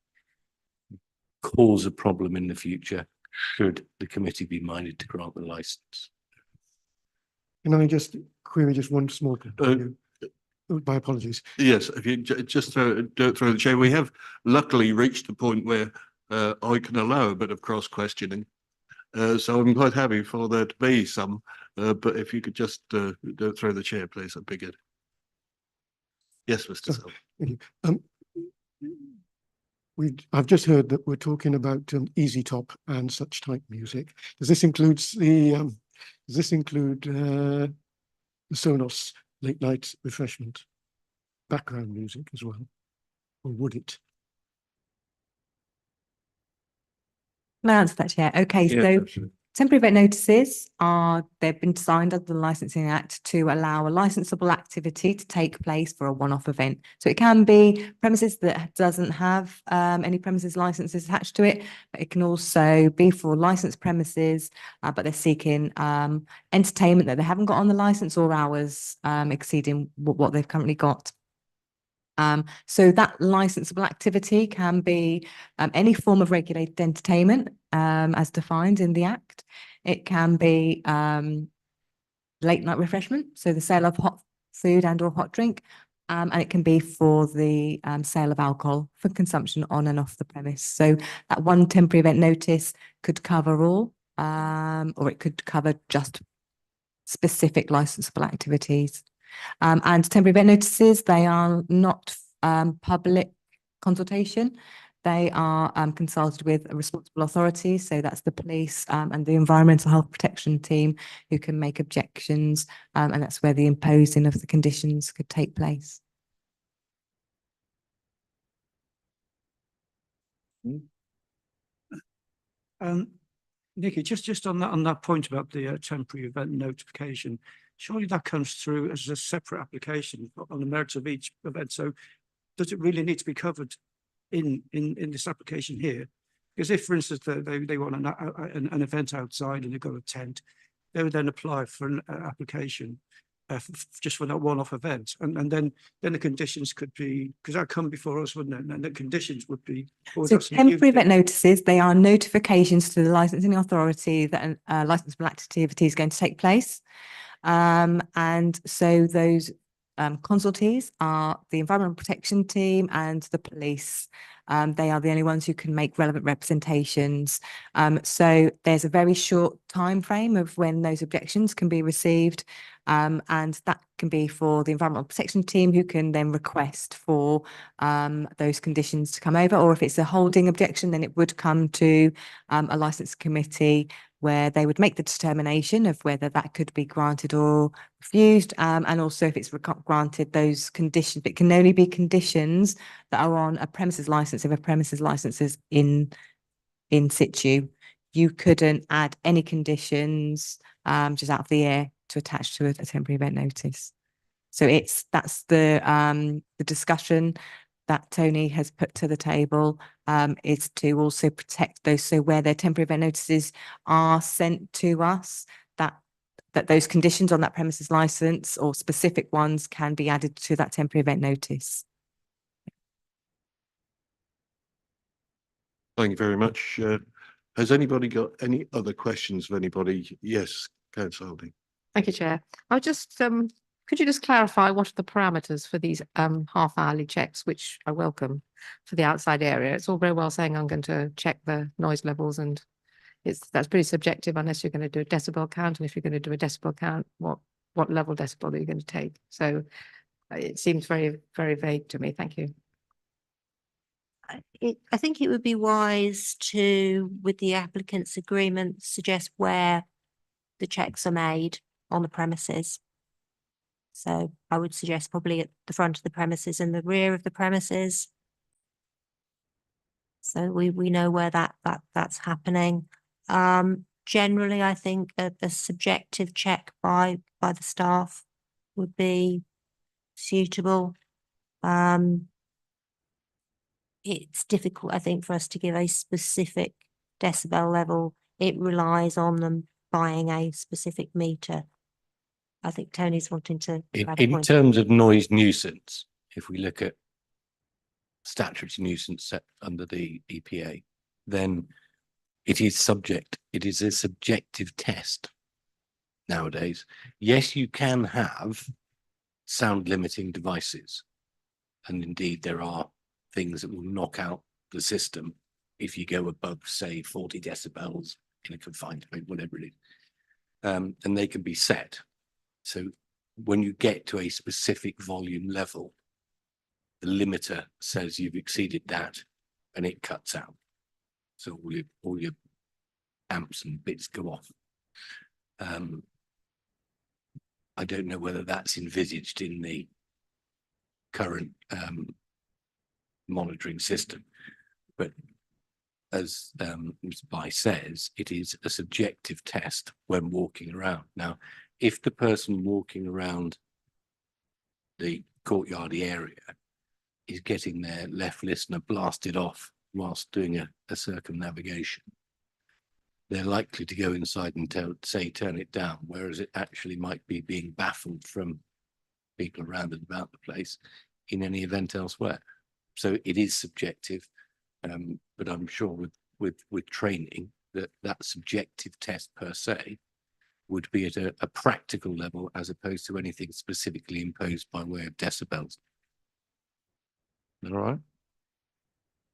cause a problem in the future should the committee be minded to grant the license. Can I just query just one small? My apologies. Yes, if you just throw the chair, we have luckily reached the point where I can allow a bit of cross questioning. So I'm quite happy for there to be some, but if you could just don't throw the chair, please, that'd be good. Yes, Mr. Selby. Thank you. I've just heard that we're talking about Easy Top and such type music. Does this include the Sonos late night refreshment background music as well, or would it? Can I answer that, Chair? Okay, so temporary event notices they've been designed under the Licensing Act to allow a licensable activity to take place for a one-off event. So it can be premises that doesn't have any premises licenses attached to it, but it can also be for licensed premises, but they're seeking entertainment that they haven't got on the license or hours exceeding what they've currently got. So that licensable activity can be any form of regulated entertainment as defined in the Act. It can be late night refreshment, so the sale of hot food and or hot drink, and it can be for the sale of alcohol for consumption on and off the premise. So that one temporary event notice could cover all, or it could cover just specific licensable activities. And temporary event notices, they are not public consultation. They are consulted with a responsible authority. So that's the police and the Environmental Health Protection Team who can make objections. And that's where the imposing of the conditions could take place. Nikki, just on that point about the temporary event notification, surely that comes through as a separate application on the merits of each event. So does it really need to be covered in this application here? Because if, for instance, they want an event outside and they've got a tent, they would then apply for an application just for that one-off event, and then the conditions could be, because that come before us, wouldn't it? And the conditions would be. So temporary event notices, they are notifications to the licensing authority that a licensable activity is going to take place. And so those consultees are the Environmental Protection Team and the police. They are the only ones who can make relevant representations. So there's a very short time frame of when those objections can be received. And that can be for the Environmental Protection Team, who can then request for those conditions to come over. Or if it's a holding objection, then it would come to a licence committee where they would make the determination of whether that could be granted or refused. And also if it's granted, those conditions, it can only be conditions that are on a premises licence. If a premises licence is in situ, you couldn't add any conditions just out of the air to attach to a temporary event notice. So that's the discussion that Tony has put to the table, is to also protect those. So where their temporary event notices are sent to us, that those conditions on that premises license or specific ones can be added to that temporary event notice. Thank you very much. Has anybody got any other questions of anybody? Yes, Councillor Holding. Thank you, Chair. I just Could you just clarify what are the parameters for these half-hourly checks, which I welcome for the outside area? It's all very well saying I'm going to check the noise levels, and that's pretty subjective unless you're going to do a decibel count. And if you're going to do a decibel count, what level decibel are you going to take? So it seems very, very vague to me. Thank you. I think it would be wise to, with the applicant's agreement, suggest where the checks are made on the premises. So I would suggest probably at the front of the premises and the rear of the premises. So we know where that's happening. Generally, I think a subjective check by the staff would be suitable. It's difficult, I think, for us to give a specific decibel level. It relies on them buying a specific meter. I think Tony's wanting to add a In point. terms of noise nuisance, if we look at statutory nuisance set under the EPA, then it is a subjective test nowadays. Yes, you can have sound limiting devices. And indeed, there are things that will knock out the system if you go above, say, 40 decibels in a confined space, whatever it is. And they can be set. So when you get to a specific volume level, the limiter says you've exceeded that and it cuts out. So all your amps and bits go off. I don't know whether that's envisaged in the current monitoring system, but as Ms. Bai says, it is a subjective test when walking around. Now, if the person walking around the courtyardy area is getting their left listener blasted off whilst doing a circumnavigation, they're likely to go inside and say turn it down, whereas it actually might be being baffled from people around and about the place in any event elsewhere. So it is subjective, but I'm sure with training that subjective test per se would be at a practical level as opposed to anything specifically imposed by way of decibels. All right.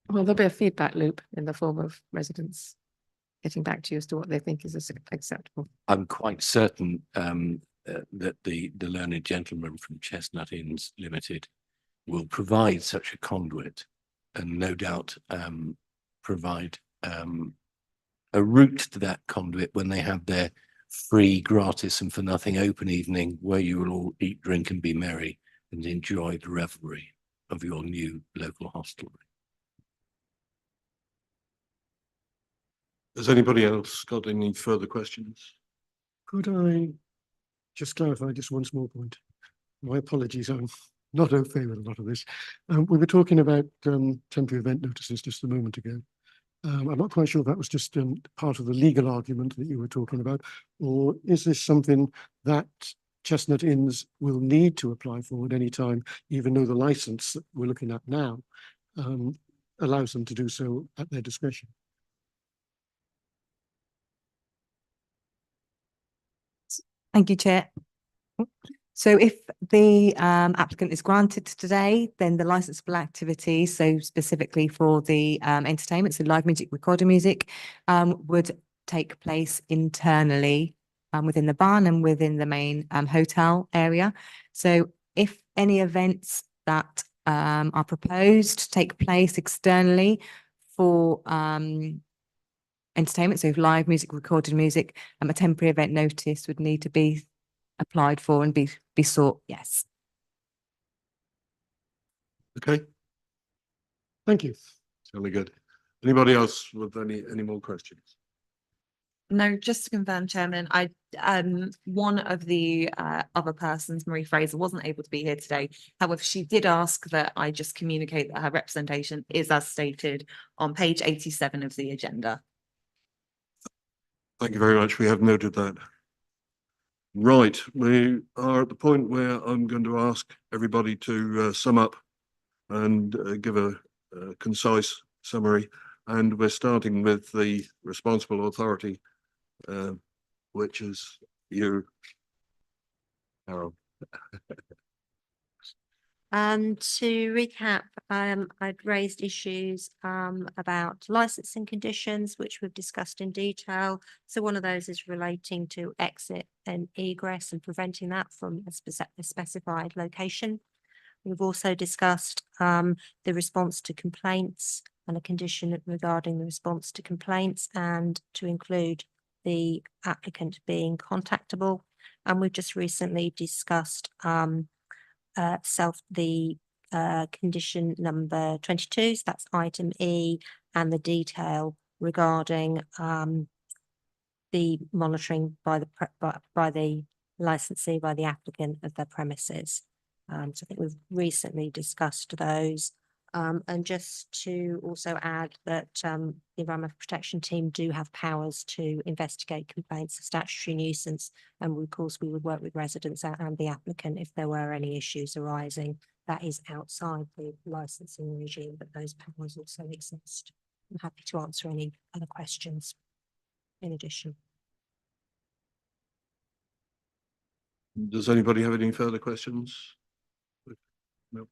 Well, there'll be a feedback loop in the form of residents getting back to you as to what they think is acceptable. I'm quite certain that the learned gentleman from Chestnut Inns Limited will provide such a conduit, and no doubt provide a route to that conduit when they have their free, gratis and for nothing open evening where you will all eat, drink and be merry and enjoy the revelry of your new local hostelry. Has anybody else got any further questions? Could I just clarify just one small point? My apologies, I'm not au fait with a lot of this. We were talking about temporary event notices just a moment ago. I'm not quite sure if that was just part of the legal argument that you were talking about, or is this something that Chestnut Inns will need to apply for at any time, even though the license that we're looking at now allows them to do so at their discretion? Thank you, Chair. So if the applicant is granted today, then the licensable activities, so specifically for the entertainment, so live music, recorded music, would take place internally within the barn and within the main hotel area. So if any events that are proposed take place externally for entertainment, so live music, recorded music, a temporary event notice would need to be applied for and be sought. Yes. Okay, Thank you. really good. Anybody else with any more questions? No, just to confirm, Chairman, one of the other persons, Marie Fraser, wasn't able to be here today. However, she did ask that I just communicate that her representation is as stated on page 87 of the agenda. Thank you very much. We have noted that. Right, we are at the point where I'm going to ask everybody to sum up and give a concise summary. And we're starting with the responsible authority, which is you, Harold. To recap, I'd raised issues about licensing conditions, which we've discussed in detail. So one of those is relating to exit and egress and preventing that from a specified location. We've also discussed the response to complaints and a condition regarding the response to complaints and to include the applicant being contactable. And we've just recently discussed condition number 22, so that's item E, and the detail regarding the monitoring by the licensee, by the applicant of their premises. So I think we've recently discussed those. And just to also add that the Environmental Protection Team do have powers to investigate complaints of statutory nuisance. And of course, we would work with residents and the applicant if there were any issues arising. That is outside the licensing regime, but those powers also exist. I'm happy to answer any other questions in addition. Does anybody have any further questions? No.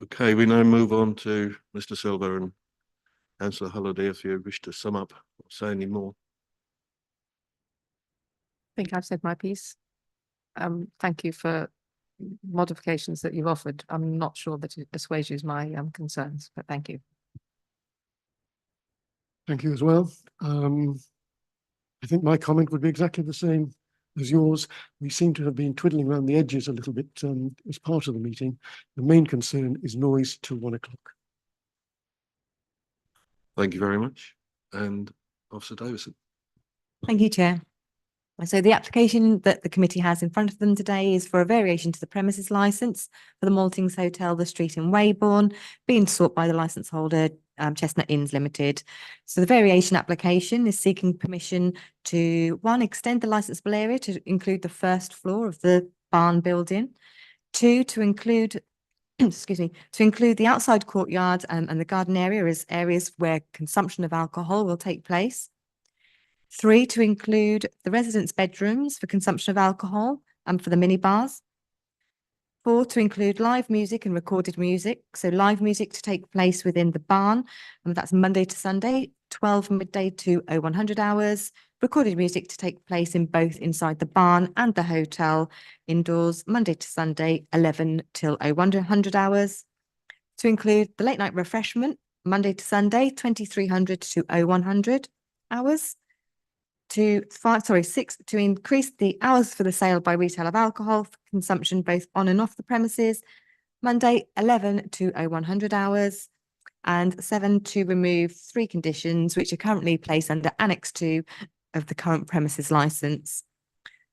Okay, we now move on to Mr. Silver and Councillor Halliday, if you wish to sum up or say any more. I think I've said my piece. Thank you for modifications that you've offered. I'm not sure that it assuages my concerns, but thank you. Thank you as well. I think my comment would be exactly the same as yours. We seem to have been twiddling around the edges a little bit as part of the meeting. The main concern is noise till 1 o'clock. Thank you very much. And Officer Davison. Thank you, Chair. So the application that the committee has in front of them today is for a variation to the premises licence for the Maltings Hotel, the street in Weybourne, being sought by the licence holder, Chestnut Inns Limited. So the variation application is seeking permission to, one, extend the licensable area to include the first floor of the barn building, two, to include excuse me, to include the outside courtyard and the garden area as areas where consumption of alcohol will take place. 3, to include the residents' bedrooms for consumption of alcohol and for the minibars. 4, to include live music and recorded music. So live music to take place within the barn, and that's Monday to Sunday, 12 midday to 0100 hours. Recorded music to take place in both inside the barn and the hotel indoors, Monday to Sunday, 11 till 0100 hours. To include the late night refreshment, Monday to Sunday, 2300 to 0100 hours. 6, to increase the hours for the sale by retail of alcohol for consumption both on and off the premises, Monday 11 to 0100 hours, and 7, to remove 3 conditions which are currently placed under Annex 2 of the current premises licence.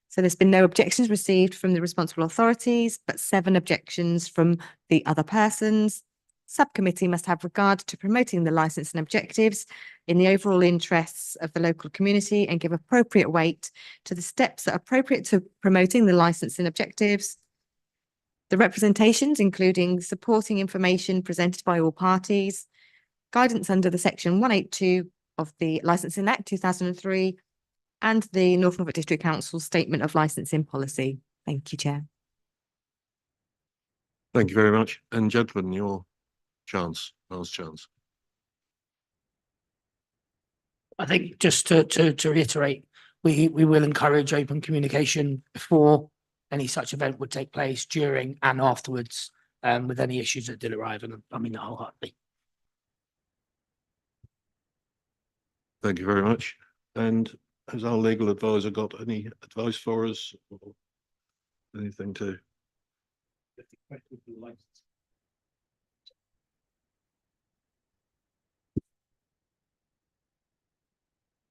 So there's been no objections received from the responsible authorities, but 7 objections from the other persons. Subcommittee must have regard to promoting the licence and objectives in the overall interests of the local community and give appropriate weight to the steps that are appropriate to promoting the licence and objectives. The representations, including supporting information presented by all parties, guidance under the section 182 of the Licensing Act 2003, and the North Norfolk District Council Statement of Licensing Policy. Thank you, Chair. Thank you very much. And gentlemen, your last chance. I think just to reiterate, we will encourage open communication before any such event would take place, during and afterwards, with any issues that did arrive, and I mean that wholeheartedly. Thank you very much. And has our legal advisor got any advice for us or anything to?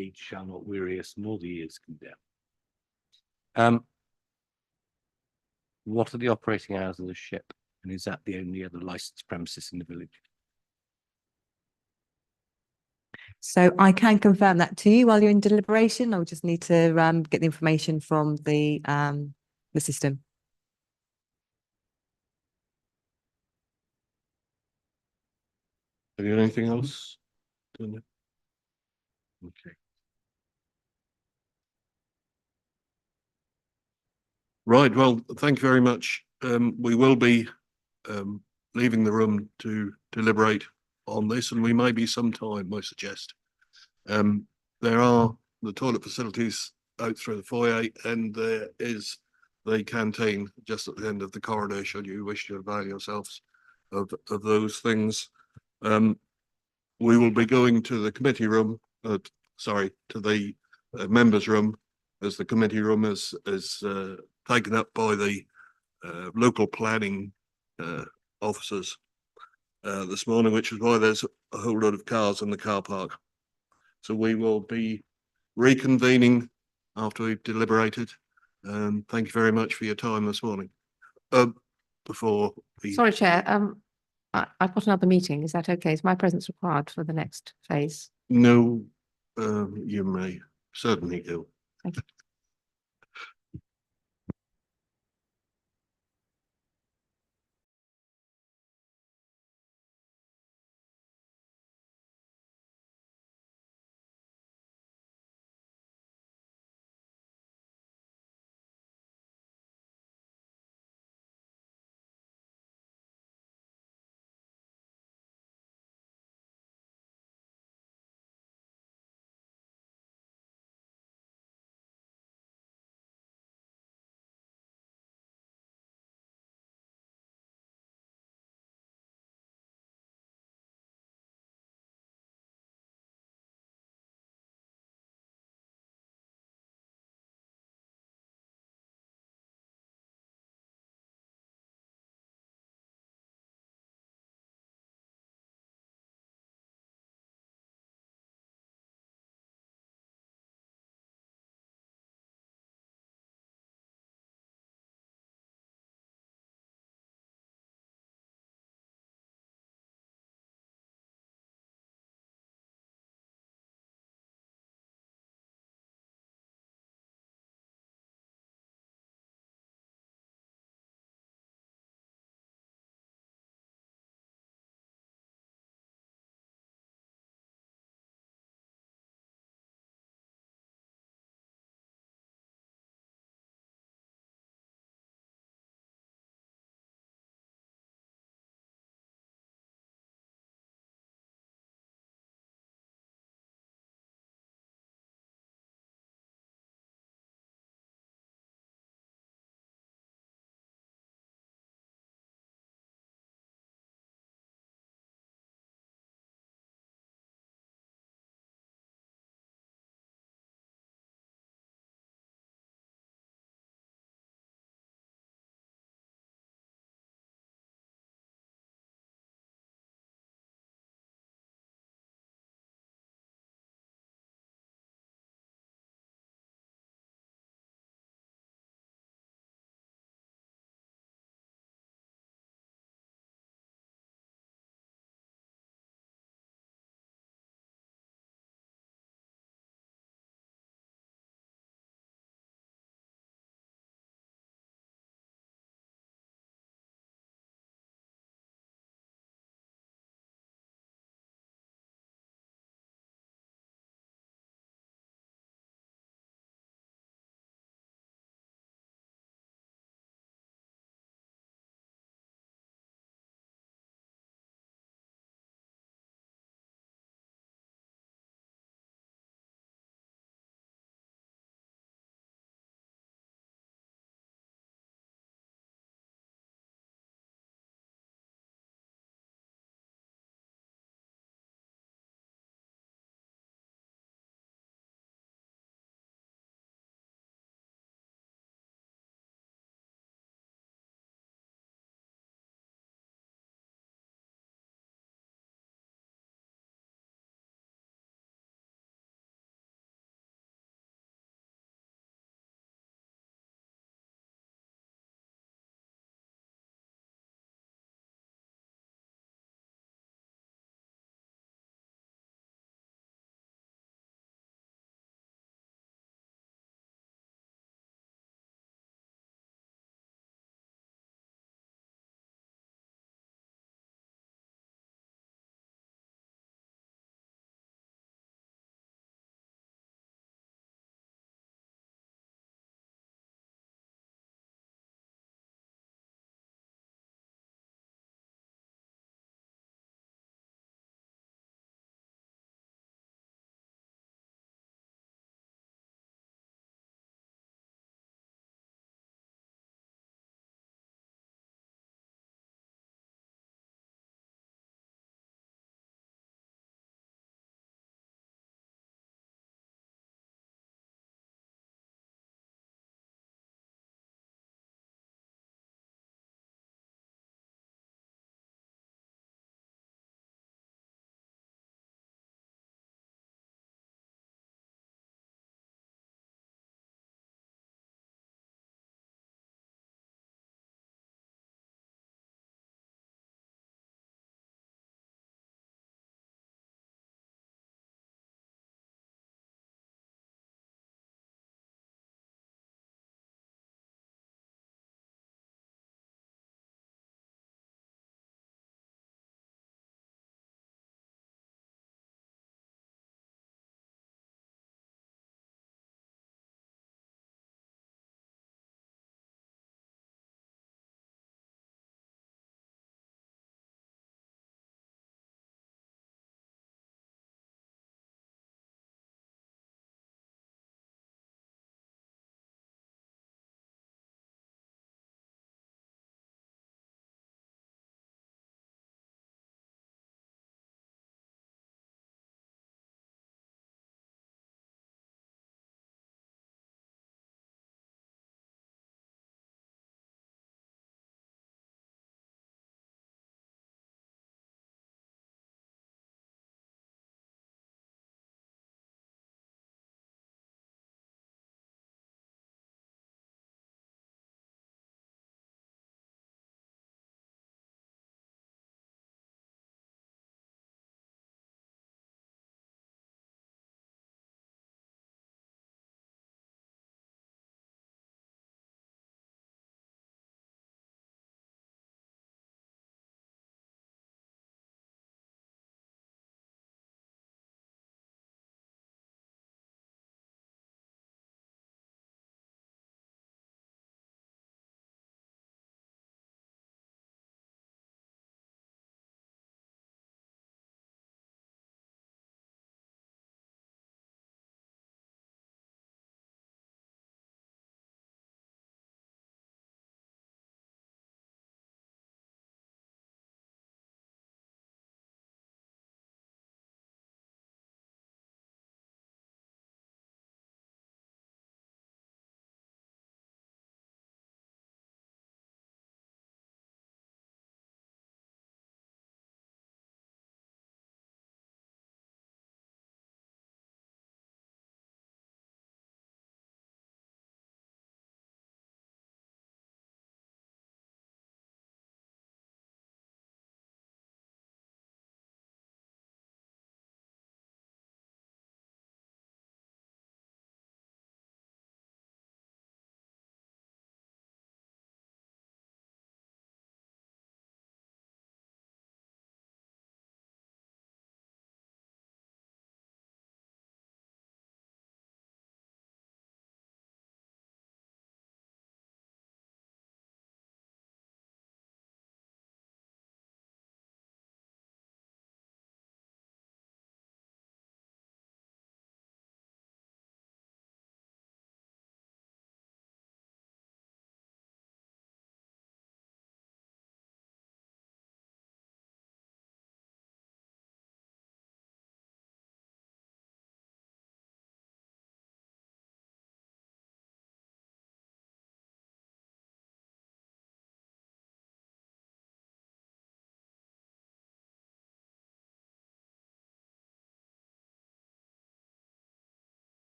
Age shall not weary us, nor the years condemn. What are the operating hours of the ship? And is that the only other licensed premises in the village? So I can confirm that to you while you're in deliberation. I'll just need to get the information from the system. Have you anything else? Okay. Right, well, thank you very much. We will be leaving the room to deliberate on this, and we may be some time, I suggest. There are the toilet facilities out through the foyer, and there is the canteen just at the end of the corridor, should you wish to avail yourselves of those things. We will be going to the committee room, sorry, to the members' room, as the committee room is taken up by the local planning officers this morning, which is why there's a whole lot of cars in the car park. So we will be reconvening after we've deliberated. And thank you very much for your time this morning. Before the Sorry, Chair, I've got another meeting. Is that okay? Is my presence required for the next phase? no, you may certainly do. Thank you.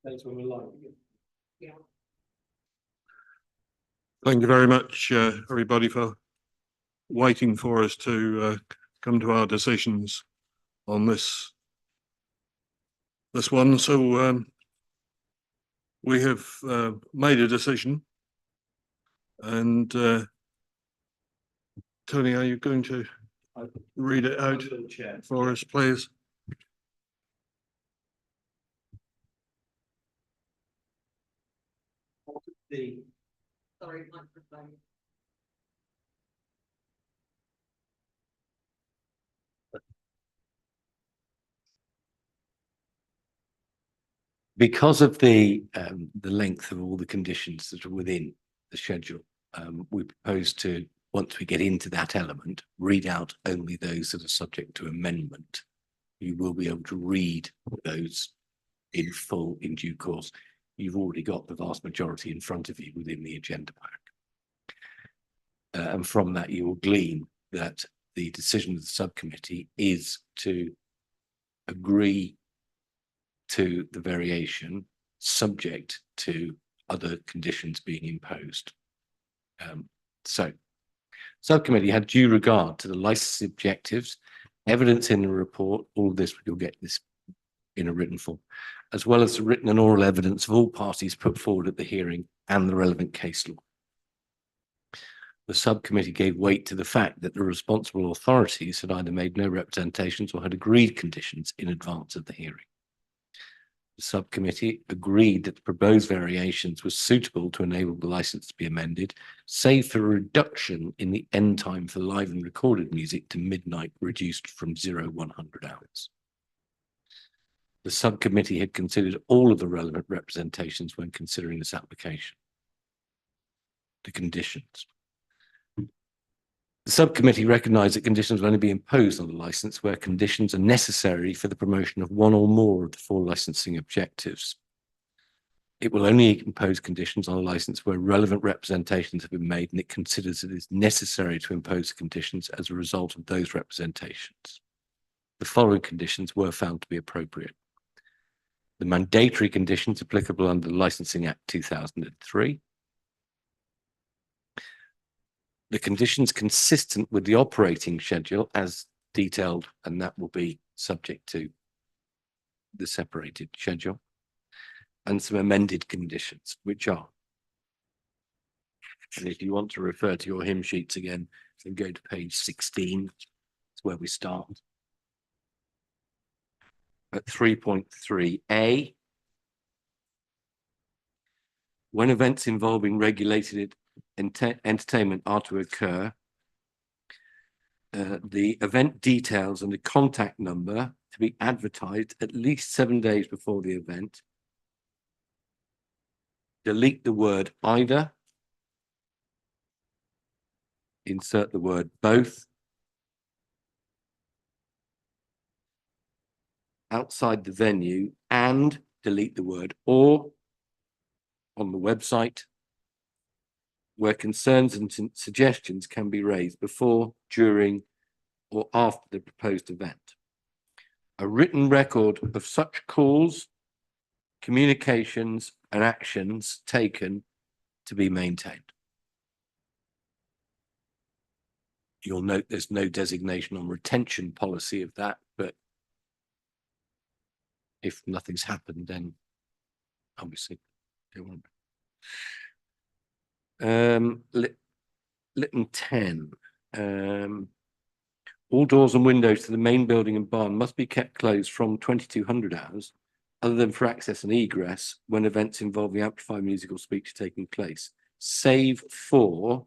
That's when we're live. Thank you very much, everybody, for waiting for us to come to our decisions on this one. So we have made a decision, and Tony, are you going to read it out for us, please? Sorry, microphone. Because of the length of all the conditions that are within the schedule, we propose to, once we get into that element, read out only those that are subject to amendment. You will be able to read those in full in due course. You've already got the vast majority in front of you within the agenda pack. And from that, you will glean that the decision of the subcommittee is to agree to the variation subject to other conditions being imposed. So subcommittee had due regard to the licensing objectives, evidence in the report, all this, you'll get this in a written form, as well as the written and oral evidence of all parties put forward at the hearing and the relevant case law. The subcommittee gave weight to the fact that the responsible authorities had either made no representations or had agreed conditions in advance of the hearing. The subcommittee agreed that the proposed variations were suitable to enable the license to be amended, save for a reduction in the end time for live and recorded music to midnight, reduced from 100 hours. The subcommittee had considered all of the relevant representations when considering this application. The conditions. The subcommittee recognised that conditions will only be imposed on the licence where conditions are necessary for the promotion of one or more of the 4 licensing objectives. It will only impose conditions on a licence where relevant representations have been made and it considers it is necessary to impose the conditions as a result of those representations. The following conditions were found to be appropriate. The mandatory conditions applicable under the Licensing Act 2003. The conditions consistent with the operating schedule as detailed, and that will be subject to the separated schedule, and some amended conditions, which are, and if you want to refer to your hymn sheets again, then go to page 16, it's where we start. At 3.3a, when events involving regulated entertainment are to occur, the event details and the contact number to be advertised at least 7 days before the event. Delete the word either. Insert the word both. Outside the venue, and delete the word or on the website, where concerns and suggestions can be raised before, during, or after the proposed event. A written record of such calls, communications, and actions taken to be maintained. You'll note there's no designation on retention policy of that, but if nothing's happened, then obviously it won't. Lytton 10. All doors and windows to the main building and barn must be kept closed from 2200 hours, other than for access and egress when events involving amplified musical speech are taking place, save for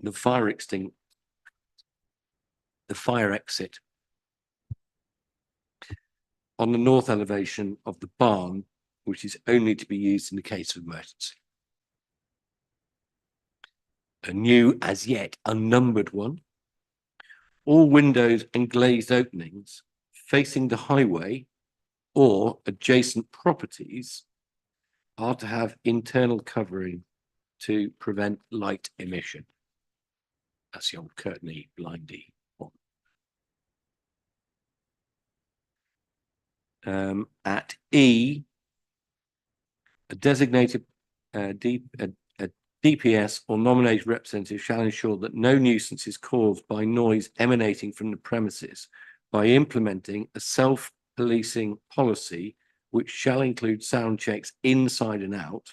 the fire exit on the north elevation of the barn, which is only to be used in the case of emergency. A new, as yet unnumbered one. All windows and glazed openings facing the highway or adjacent properties are to have internal covering to prevent light emission. That's the old curtainy, blindy one. At E, A designated a DPS or nominated representative shall ensure that no nuisance is caused by noise emanating from the premises by implementing a self-policing policy which shall include sound checks inside and out,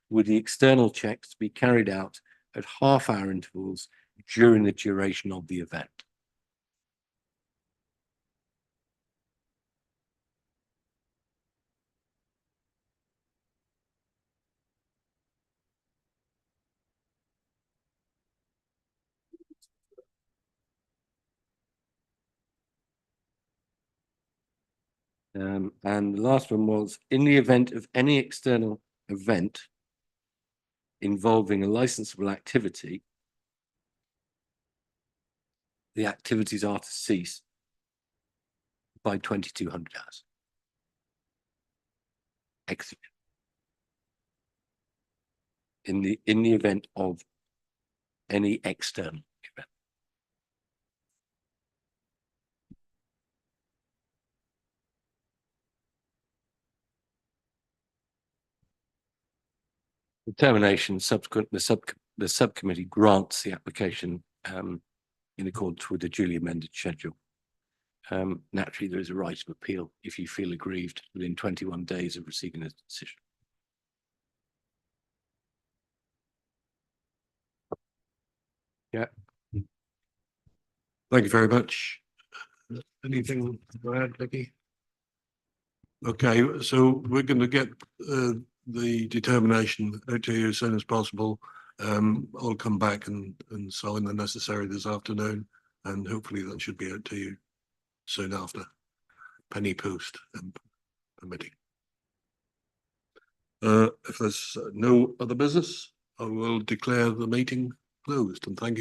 with the external checks to be carried out at half-hour intervals during the duration of the event. And the last one was, in the event of any external event involving a licensable activity, the activities are to cease by 2200 hours. Exit. In the event of any external event. Determination subsequent, the subcommittee grants the application in accordance with the duly amended schedule. Naturally, there is a right of appeal if you feel aggrieved within 21 days of receiving a decision. Yeah. Thank you very much. Anything to add, Vicky? Okay, so we're going to get the determination out to you as soon as possible. I'll come back and sign the necessary this afternoon, and hopefully that should be out to you soon after. Penny post and permitting. If there's no other business, I will declare the meeting closed, and thank you.